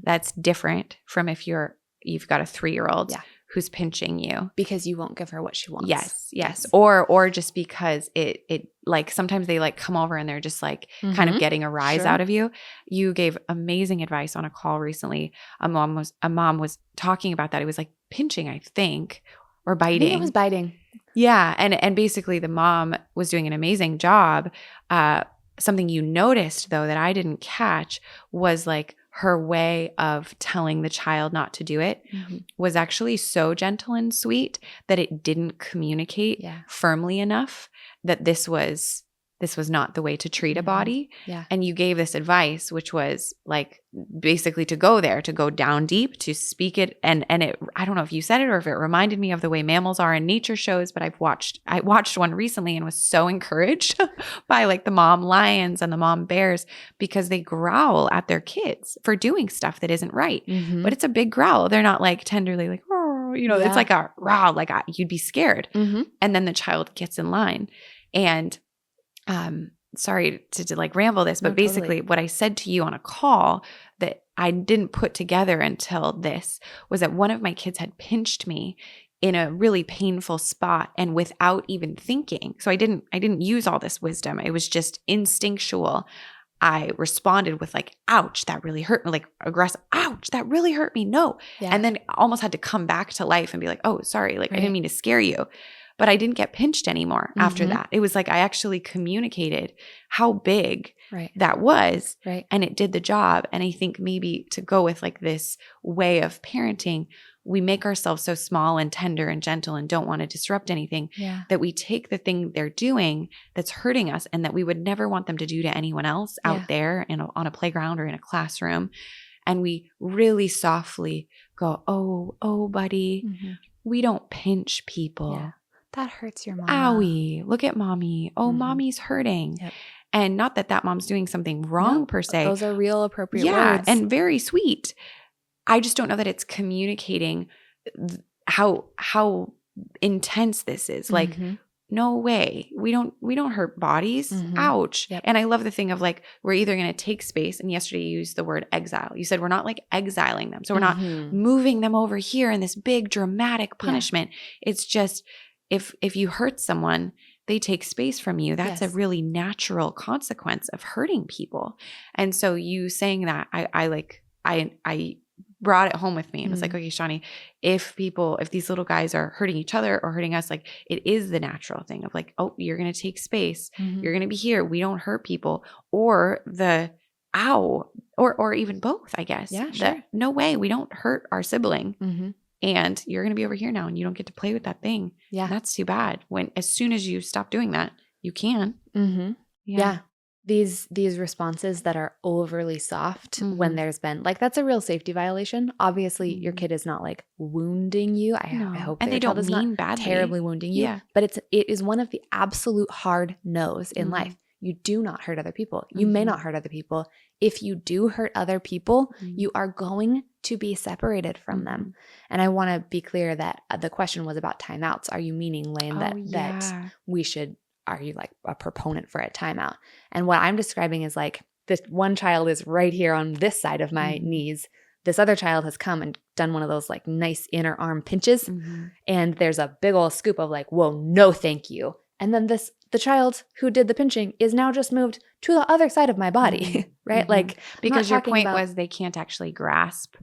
That's different from if you've got a 3-year-old who's pinching you. Because you won't give her what she wants. Yes. Or just because it like sometimes they like come over and they're just like kind of getting a rise out of you. You gave amazing advice on a call recently. A mom was talking about that. It was like pinching, I think, or biting. It was biting. Yeah. And basically the mom was doing an amazing job. Something you noticed though that I didn't catch was like her way of telling the child not to do it was actually so gentle and sweet that it didn't communicate firmly enough that this was not the way to treat a body. Yeah. And you gave this advice, which was like basically to go there, to go down deep, to speak it. And it, I don't know if you said it or if it reminded me of the way mammals are in nature shows, but I watched one recently and was so encouraged by like the mom lions and the mom bears because they growl at their kids for doing stuff that isn't right. But it's a big growl. They're not like tenderly like, oh, it's like a growl, like you'd be scared. And then the child gets in line. And sorry to like ramble this, but basically what I said to you on a call that I didn't put together until this was that one of my kids had pinched me in a really painful spot and without even thinking. So I didn't use all this wisdom. It was just instinctual. I responded with like, ouch, that really hurt me, like aggressive, ouch, that really hurt me. No. Yeah. And then almost had to come back to life and be like, oh, sorry. Like I didn't mean to scare you. But I didn't get pinched anymore after that. It was like I actually communicated how big that was. Right. And it did the job. And I think maybe to go with like this way of parenting, we make ourselves so small and tender and gentle and don't want to disrupt anything that we take the thing they're doing that's hurting us and that we would never want them to do to anyone else out there on a playground or in a classroom. And we really softly go, oh, buddy, we don't pinch people. Yeah. That hurts your mama. Owie, look at mommy. Oh, mommy's hurting. Yep. And not that mom's doing something wrong per se. Those are real appropriate words. And very sweet. I just don't know that it's communicating how intense this is. Like, no way. We don't hurt bodies. Ouch. Yep. And I love the thing of like, we're either going to take space. And yesterday you used the word exile. You said we're not like exiling them. So we're not moving them over here in this big dramatic punishment. Yeah. It's just, if you hurt someone, they take space from you. That's a really natural consequence of hurting people. And so you saying that, I brought it home with me and was like, okay, Shawnee, if these little guys are hurting each other or hurting us, like it is the natural thing of like, oh, you're going to take space. You're going to be here. We don't hurt people, or the ow, or even both, I guess. Yeah, sure. No way. We don't hurt our sibling. And you're going to be over here now and you don't get to play with that thing. Yeah. And that's too bad. As soon as you stop doing that, you can. Yeah. These responses that are overly soft when there's been like, that's a real safety violation. Obviously your kid is not like wounding you. I hope and they don't mean badly. Terribly wounding you. Yeah. But it is one of the absolute hard no's in life. You do not hurt other people. You may not hurt other people. If you do hurt other people, you are going to be separated from them. And I want to be clear that the question was about timeouts. Are you meaning, Layne, that we should, are you like a proponent for a timeout? And what I'm describing is like, this one child is right here on this side of my knees. This other child has come and done one of those like nice inner arm pinches. And there's a big old scoop of like, whoa, no, thank you. And then the child who did the pinching is now just moved to the other side of my body, right? Like, because your point was they can't actually grasp,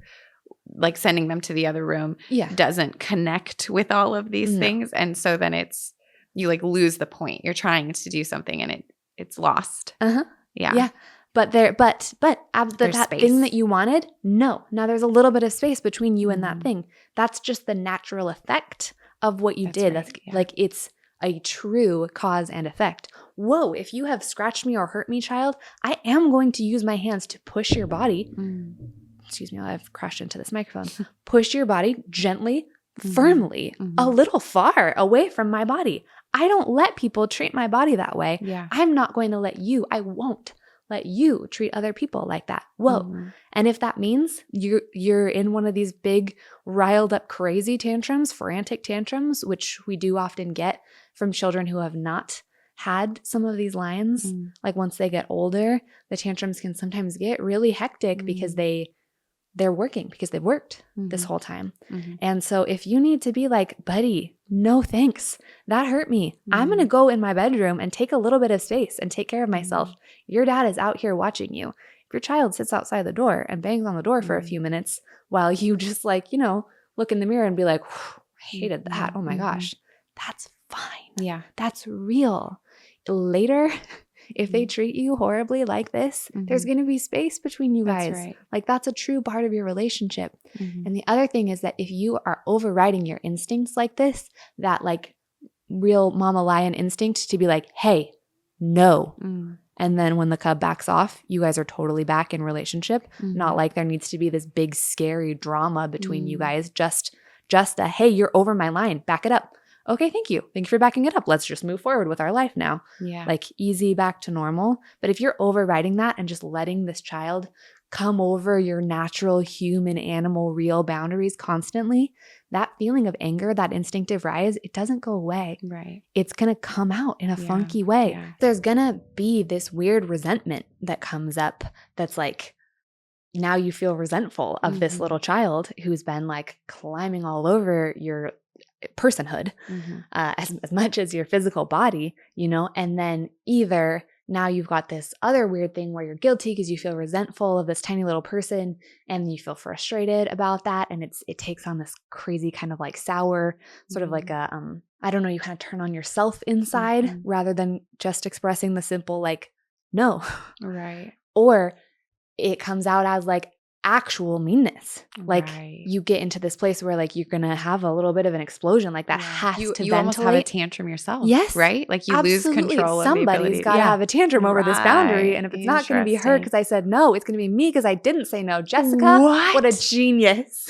like sending them to the other room doesn't connect with all of these things. And so then you like lose the point. You're trying to do something and it's lost. Yeah. But that thing that you wanted, no. Now there's a little bit of space between you and that thing. That's just the natural effect of what you did. Right. That's like, it's a true cause and effect. Whoa, if you have scratched me or hurt me, child, I am going to use my hands to push your body. Excuse me, I've crashed into this microphone. Push your body gently, firmly, a little far away from my body. I don't let people treat my body that way. Yeah. I'm not going to I won't let you treat other people like that. Whoa. And if that means you're in one of these big riled up crazy tantrums, frantic tantrums, which we do often get from children who have not had some of these lines, like once they get older, the tantrums can sometimes get really hectic because they're working, because they've worked this whole time. And so if you need to be like, buddy, no thanks, that hurt me. I'm going to go in my bedroom and take a little bit of space and take care of myself. Your dad is out here watching you. If your child sits outside the door and bangs on the door for a few minutes while you just like, look in the mirror and be like, I hated that. Oh my gosh, that's fine. Yeah. That's real. Later, if they treat you horribly like this, there's going to be space between you guys. That's right. Like that's a true part of your relationship. And the other thing is that if you are overriding your instincts like this, that like real mama lion instinct to be like, hey, no. And then when the cub backs off, you guys are totally back in relationship. Not like there needs to be this big scary drama between you guys. Just a, hey, you're over my line. Back it up. Okay, thank you. Thank you for backing it up. Let's just move forward with our life now. Yeah. Like easy back to normal. But if you're overriding that and just letting this child come over your natural human, animal, real boundaries constantly, that feeling of anger, that instinctive rise, it doesn't go away. Right. It's going to come out in a funky way. Yeah. There's going to be this weird resentment that comes up that's like, now you feel resentful of this little child who's been like climbing all over your personhood as much as your physical body, and then either now you've got this other weird thing where you're guilty because you feel resentful of this tiny little person and you feel frustrated about that. And it takes on this crazy kind of like sour, sort of like a, I don't know, you kind of turn on yourself inside rather than just expressing the simple like, no. Right. Or it comes out as like actual meanness. Like you get into this place where like you're going to have a little bit of an explosion like that has to ventilate. You almost have a tantrum yourself. Yes. Right? Like you absolutely. lose control. Somebody's got to have a tantrum over this boundary. And if it's not going to be her because I said no, it's going to be me because I didn't say no. Jessica, what a genius.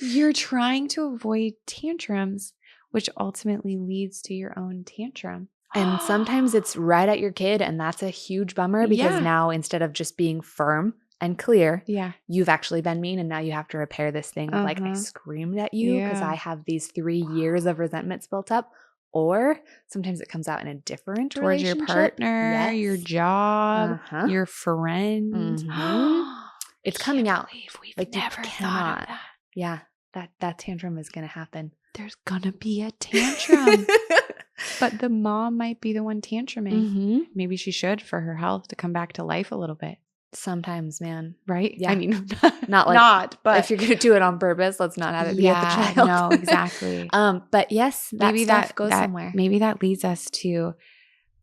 You're trying to avoid tantrums, which ultimately leads to your own tantrum. And sometimes it's right at your kid. And that's a huge bummer because now instead of just being firm and clear, you've actually been mean. And now you have to repair this thing of like, I screamed at you because I have these 3 years of resentments built up. Or sometimes it comes out in a different towards your partner, your job, your friend. It's coming out. We've like never thought of that. Yeah, that tantrum is going to happen. There's going to be a tantrum. But the mom might be the one tantruming. Maybe she should for her health to come back to life a little bit. Sometimes, man. Right? Yeah. I mean, but if you're going to do it on purpose, let's not have it be at the child. No, exactly. But yes, maybe that goes somewhere. Maybe that leads us to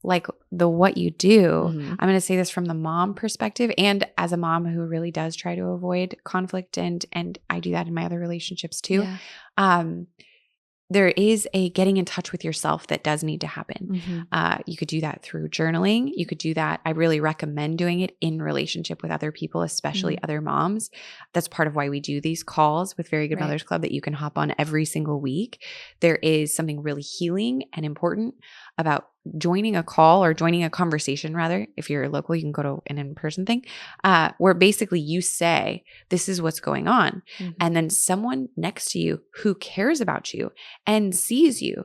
like the what you do. I'm going to say this from the mom perspective and as a mom who really does try to avoid conflict and I do that in my other relationships too. Yeah. There is a getting in touch with yourself that does need to happen. You could do that through journaling. You could do that. I really recommend doing it in relationship with other people, especially other moms. That's part of why we do these calls with Very Good Mothers Club that you can hop on every single week. There is something really healing and important about joining a call or joining a conversation rather. If you're local, you can go to an in-person thing where basically you say, this is what's going on. And then someone next to you who cares about you and sees you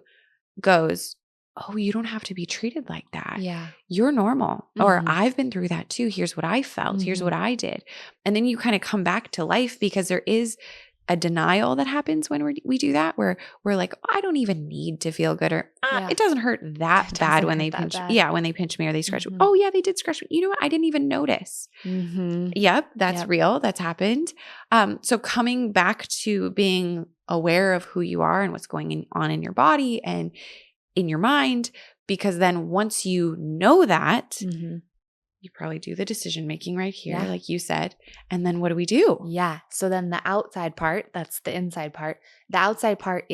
goes, oh, you don't have to be treated like that. Yeah. You're normal. Or I've been through that too. Here's what I felt. Here's what I did. And then you kind of come back to life because there is a denial that happens when we do that, where we're like, oh, I don't even need to feel good, or it doesn't hurt that bad when they pinch. Yeah, when they pinch me or they scratch me. Oh yeah, they did scratch me. You know what? I didn't even notice. Yep, that's real. That's happened. So coming back to being aware of who you are and what's going on in your body and in your mind, because then once you know that. You probably do the decision making right here, like you said. And then what do we do? Yeah. So then the outside part, that's the inside part. The outside part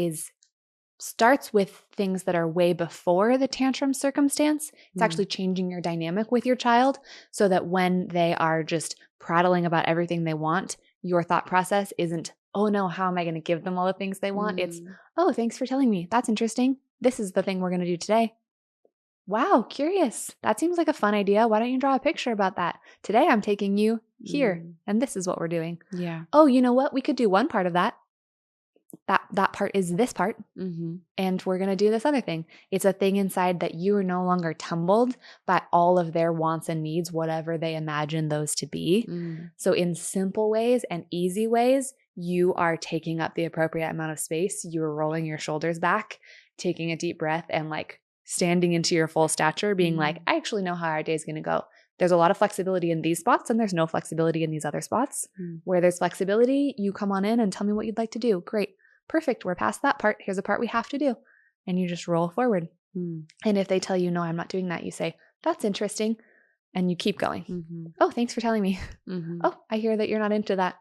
starts with things that are way before the tantrum circumstance. It's actually changing your dynamic with your child so that when they are just prattling about everything they want, your thought process isn't, oh no, how am I going to give them all the things they want? It's, oh, thanks for telling me. That's interesting. This is the thing we're going to do today. Wow, curious. That seems like a fun idea. Why don't you draw a picture about that? Today I'm taking you here and this is what we're doing. Yeah. Oh, you know what? We could do one part of that. That part is this part. And we're going to do this other thing. It's a thing inside that you are no longer tumbled by all of their wants and needs, whatever they imagine those to be. So in simple ways and easy ways, you are taking up the appropriate amount of space. You're rolling your shoulders back, taking a deep breath and like standing into your full stature, being like, I actually know how our day is going to go. There's a lot of flexibility in these spots and there's no flexibility in these other spots. Where there's flexibility, you come on in and tell me what you'd like to do. Great. Perfect. We're past that part. Here's a part we have to do. And you just roll forward. And if they tell you, no, I'm not doing that, you say, that's interesting. And you keep going. Oh, thanks for telling me. Oh, I hear that you're not into that.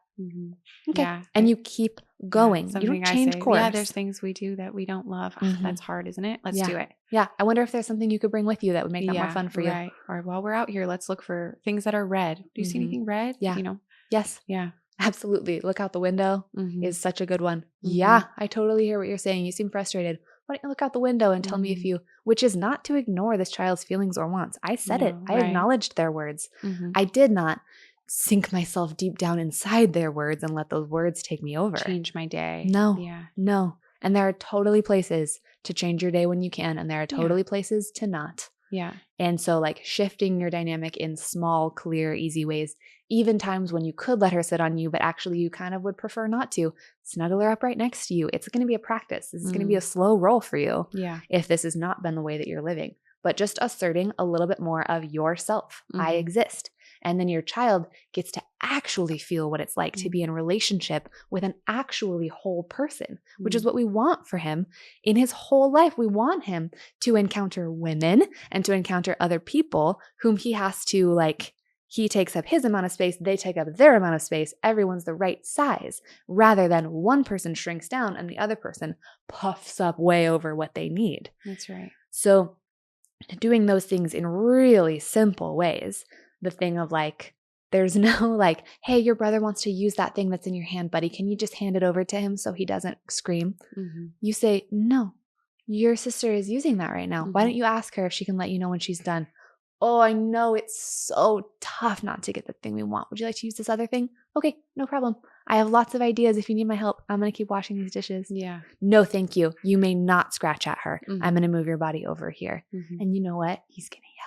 Okay. Yeah. And you keep going. You don't change course. Yeah, there's things we do that we don't love. That's hard, isn't it? Let's do it. Yeah. I wonder if there's something you could bring with you that would make that more fun for you. Right. Or while we're out here, let's look for things that are red. Do you see anything red? Yeah. You know? Yes. Yeah. Absolutely. Look out the window is such a good one. Yeah. I totally hear what you're saying. You seem frustrated. Why don't you look out the window and tell me if you, which is not to ignore this child's feelings or wants. I said it. I acknowledged their words. I did not sink myself deep down inside their words and let those words take me over. Change my day. No. Yeah. No. And there are totally places to change your day when you can. And there are totally places to not. Yeah. And so like shifting your dynamic in small, clear, easy ways, even times when you could let her sit on you, but actually you kind of would prefer not to, snuggle her up right next to you. It's going to be a practice. This is going to be a slow roll for you. Yeah. If this has not been the way that you're living. but just asserting a little bit more of yourself. I exist. And then your child gets to actually feel what it's like to be in relationship with an actually whole person, which is what we want for him in his whole life. We want him to encounter women and to encounter other people whom he has to like, he takes up his amount of space, they take up their amount of space, everyone's the right size, rather than one person shrinks down and the other person puffs up way over what they need. That's right. So doing those things in really simple ways, the thing of like, there's no like, hey, your brother wants to use that thing that's in your hand, buddy. Can you just hand it over to him so he doesn't scream? You say, no, your sister is using that right now. Why don't you ask her if she can let you know when she's done? Oh, I know it's so tough not to get the thing we want. Would you like to use this other thing? Okay, no problem. I have lots of ideas if you need my help. I'm going to keep washing these dishes. Yeah. No, thank you. You may not scratch at her. I'm going to move your body over here. And you know what? He's going to yell.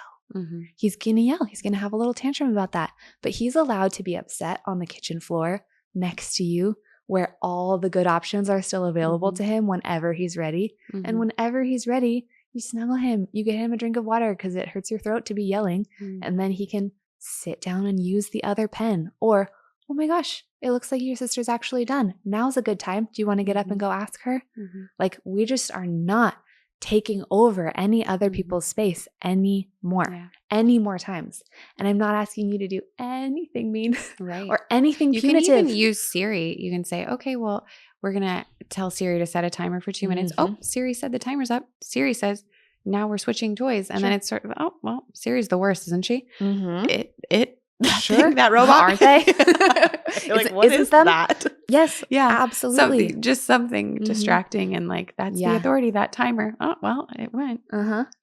He's going to yell. He's going to have a little tantrum about that. But he's allowed to be upset on the kitchen floor next to you where all the good options are still available to him whenever he's ready. And whenever he's ready, you snuggle him, you get him a drink of water because it hurts your throat to be yelling. And then he can sit down and use the other pen. Or, oh my gosh, it looks like your sister's actually done. Now's a good time. Do you want to get up and go ask her? Like, we just are not taking over any other people's space anymore, any more times. And I'm not asking you to do anything mean or anything punitive. You can even use Siri. You can say, okay, well, we're going to tell Siri to set a timer for 2 minutes. Oh, Siri said the timer's up. Siri says, now we're switching toys. And then it's sort of, oh, well, Siri's the worst, isn't she? That robot, aren't they? Like, what is that? Yes, yeah, absolutely. Just something distracting, and like that's the authority. That timer. Oh well, it went.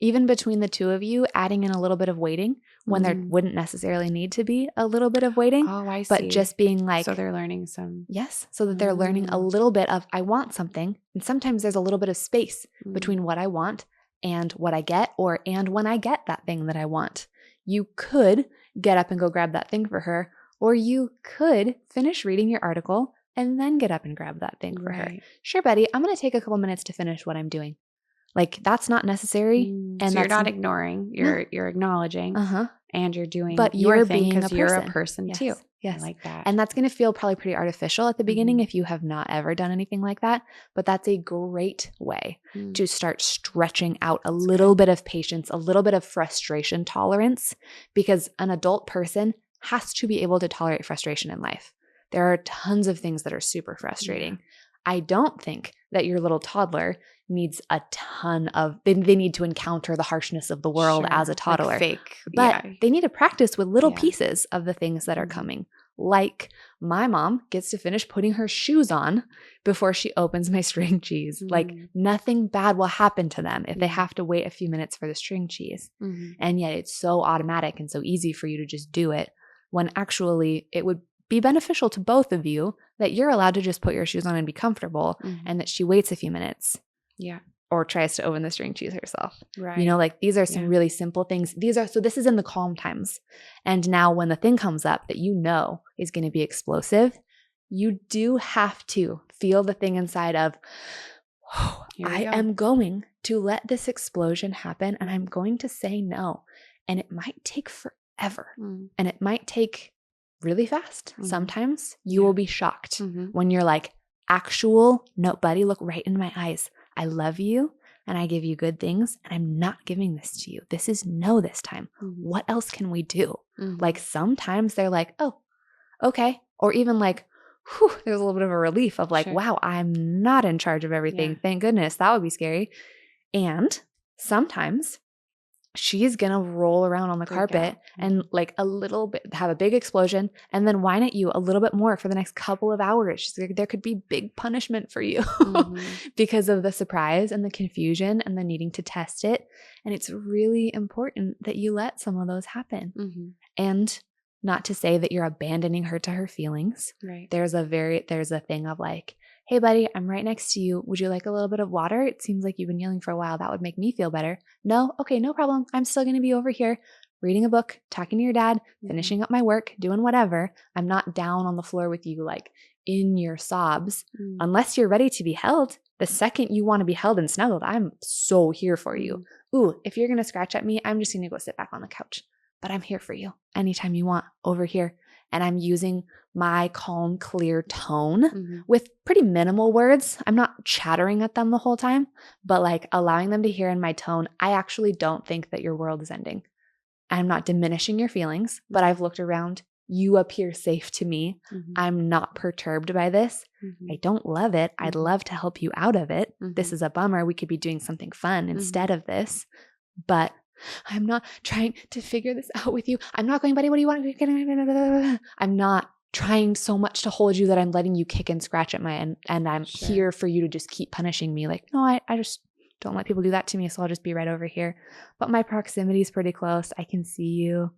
Even between the two of you, adding in a little bit of waiting when there wouldn't necessarily need to be a little bit of waiting. Oh, I see. But just being like, so they're learning some. Yes, so that they're learning a little bit of I want something, and sometimes there's a little bit of space between what I want and what I get, and when I get that thing that I want. You could get up and go grab that thing for her, or you could finish reading your article and then get up and grab that thing for her. Sure, buddy, I'm going to take a couple minutes to finish what I'm doing. Like, that's not necessary. And so you're not ignoring, you're acknowledging, and you're doing but your you're thing because you're a person too. Yes. I like that. And that's going to feel probably pretty artificial at the beginning if you have not ever done anything like that. But that's a great way to start stretching out a little bit of patience, a little bit of frustration tolerance, because an adult person has to be able to tolerate frustration in life. There are tons of things that are super frustrating. I don't think that your little toddler needs a ton of, they need to encounter the harshness of the world as a toddler. Like fake. But they need to practice with little pieces of the things that are coming. Like my mom gets to finish putting her shoes on before she opens my string cheese. Like nothing bad will happen to them if they have to wait a few minutes for the string cheese. And yet it's so automatic and so easy for you to just do it when actually it would be beneficial to both of you that you're allowed to just put your shoes on and be comfortable and that she waits a few minutes. Or tries to open the string cheese herself. Right. You know, like these are some really simple things. So this is in the calm times. And now when the thing comes up that you know is going to be explosive, you do have to feel the thing inside of, I am going to let this explosion happen and I'm going to say no. And it might take forever and it might take really fast. Sometimes you will be shocked when you're like, no, buddy, look right in my eyes. I love you and I give you good things and I'm not giving this to you. This is no this time. What else can we do? Like sometimes they're like, oh, okay. Or even like, whew, there's a little bit of a relief of like, wow, I'm not in charge of everything. Thank goodness. That would be scary. And sometimes she's going to roll around on the carpet and like a little bit, have a big explosion and then whine at you a little bit more for the next couple of hours. There could be big punishment for you because of the surprise and the confusion and the needing to test it. And it's really important that you let some of those happen. And not to say that you're abandoning her to her feelings. Right. There's a thing of like, hey, buddy, I'm right next to you. Would you like a little bit of water? It seems like you've been yelling for a while. That would make me feel better. No? Okay, no problem. I'm still going to be over here reading a book, talking to your dad, finishing up my work, doing whatever. I'm not down on the floor with you like in your sobs unless you're ready to be held. The second you want to be held and snuggled, I'm so here for you. Ooh, if you're going to scratch at me, I'm just going to go sit back on the couch. But I'm here for you anytime you want over here. And I'm using my calm, clear tone with pretty minimal words. I'm not chattering at them the whole time, but like allowing them to hear in my tone, I actually don't think that your world is ending. I'm not diminishing your feelings, but I've looked around. You appear safe to me. I'm not perturbed by this. I don't love it. I'd love to help you out of it. This is a bummer. We could be doing something fun instead of this, but I'm not trying to figure this out with you. I'm not going, buddy, what do you want? I'm not trying so much to hold you that I'm letting you kick and scratch at my, and I'm here for you to just keep punishing me. Like, no, I just don't let people do that to me. So I'll just be right over here. But my proximity is pretty close. I can see you.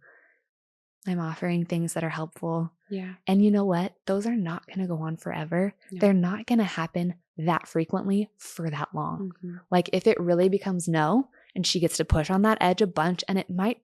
I'm offering things that are helpful. Yeah. And you know what? Those are not going to go on forever. No. They're not going to happen that frequently for that long. Like if it really becomes no, and she gets to push on that edge a bunch, and it might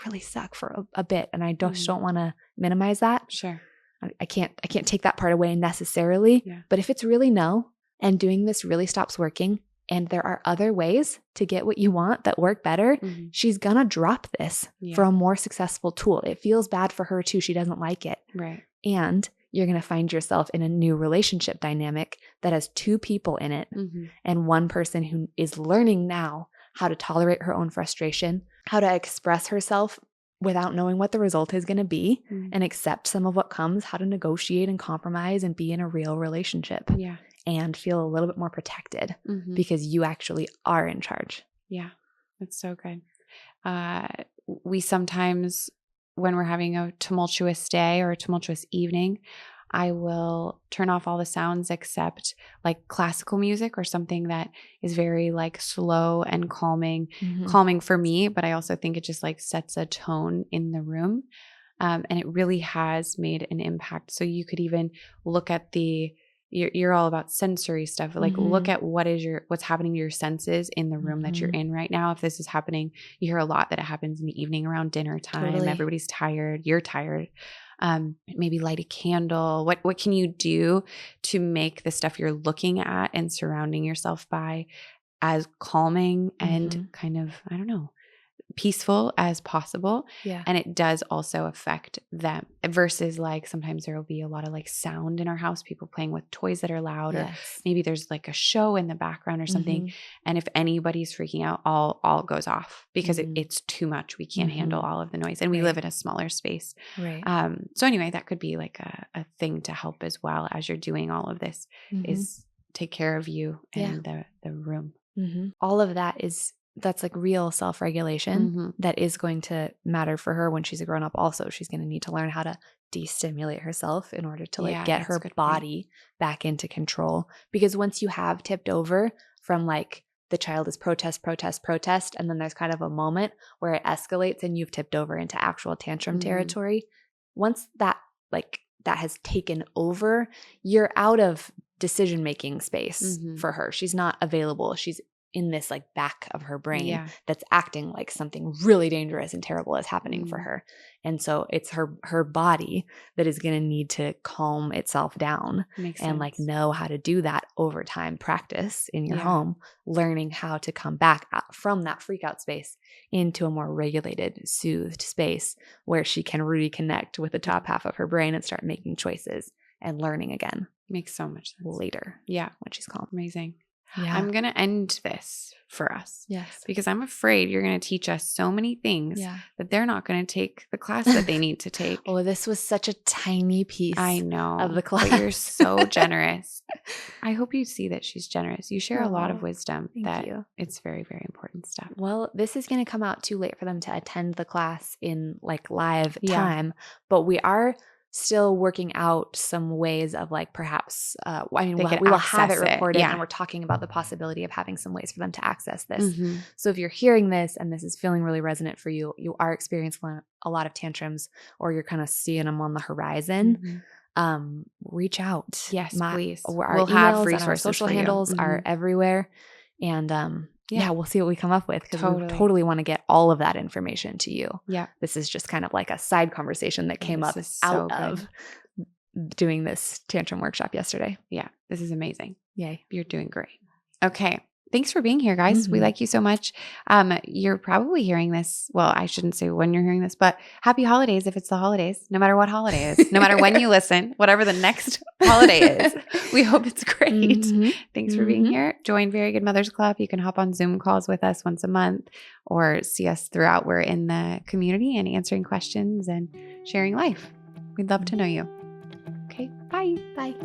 really suck for a bit. And I just don't want to minimize that. Sure. I can't take that part away necessarily. Yeah. But if it's really no, and doing this really stops working, and there are other ways to get what you want that work better, she's gonna drop this for a more successful tool. It feels bad for her too. She doesn't like it. Right. And you're gonna find yourself in a new relationship dynamic that has two people in it, and one person who is learning now how to tolerate her own frustration, how to express herself without knowing what the result is going to be, and accept some of what comes, how to negotiate and compromise and be in a real relationship. Yeah. And feel a little bit more protected because you actually are in charge. Yeah, that's so good. We sometimes, when we're having a tumultuous day or a tumultuous evening, I will turn off all the sounds except like classical music or something that is very like slow and calming for me. But I also think it just like sets a tone in the room. And it really has made an impact. So you could even look at you're all about sensory stuff. Like look at what's happening to your senses in the room that you're in right now. If this is happening, you hear a lot that it happens in the evening around dinner time. Totally. Everybody's tired. You're tired. Maybe light a candle. What can you do to make the stuff you're looking at and surrounding yourself by as calming and kind of, I don't know, peaceful as possible. Yeah. And it does also affect them versus like sometimes there will be a lot of like sound in our house, people playing with toys that are loud, or maybe there's like a show in the background or something. And if anybody's freaking out, all goes off because it's too much. We can't handle all of the noise, and we live in a smaller space. Right. So anyway, that could be like a thing to help as well as you're doing all of this is take care of you and the room. All of that's like real self-regulation that is going to matter for her when she's a grown-up. Also, she's going to need to learn how to destimulate herself in order to like get her body back into control. Because once you have tipped over from like the child is protest, and then there's kind of a moment where it escalates and you've tipped over into actual tantrum territory. Once that has taken over, you're out of decision-making space for her. She's not available. She's in this like back of her brain that's acting like something really dangerous and terrible is happening for her. And so it's her body that is going to need to calm itself down and like know how to do that over time. Practice in your home, learning how to come back from that freak out space into a more regulated, soothed space where she can reconnect with the top half of her brain and start making choices and learning again. Makes so much sense. Later. Yeah. When she's calm. Amazing. Yeah. I'm going to end this for us. Yes. Because I'm afraid you're going to teach us so many things that they're not going to take the class that they need to take. Oh, this was such a tiny piece I know, of the class. But you're so generous. I hope you see that she's generous. You share a lot of wisdom. Thank you. It's very, very important stuff. Well, this is going to come out too late for them to attend the class in like live time, but we are still working out some ways of like perhaps, we will have it recorded and we're talking about the possibility of having some ways for them to access this. So if you're hearing this and this is feeling really resonant for you, you are experiencing a lot of tantrums or you're kind of seeing them on the horizon, reach out. Yes, please. We'll have resources, and our social handles are everywhere. And we'll see what we come up with because we totally want to get all of that information to you. Yeah. This is just kind of like a side conversation that came up out of doing this tantrum workshop yesterday. Yeah, this is amazing. Yay. You're doing great. Okay. Thanks for being here, guys. We like you so much. You're probably hearing this. Well, I shouldn't say when you're hearing this, but happy holidays if it's the holidays, no matter what holiday it is, no matter when you listen, whatever the next holiday is. We hope it's great. Thanks for being here. Join Very Good Mothers Club. You can hop on Zoom calls with us once a month or see us throughout. We're in the community and answering questions and sharing life. We'd love to know you. Okay. Bye. Bye.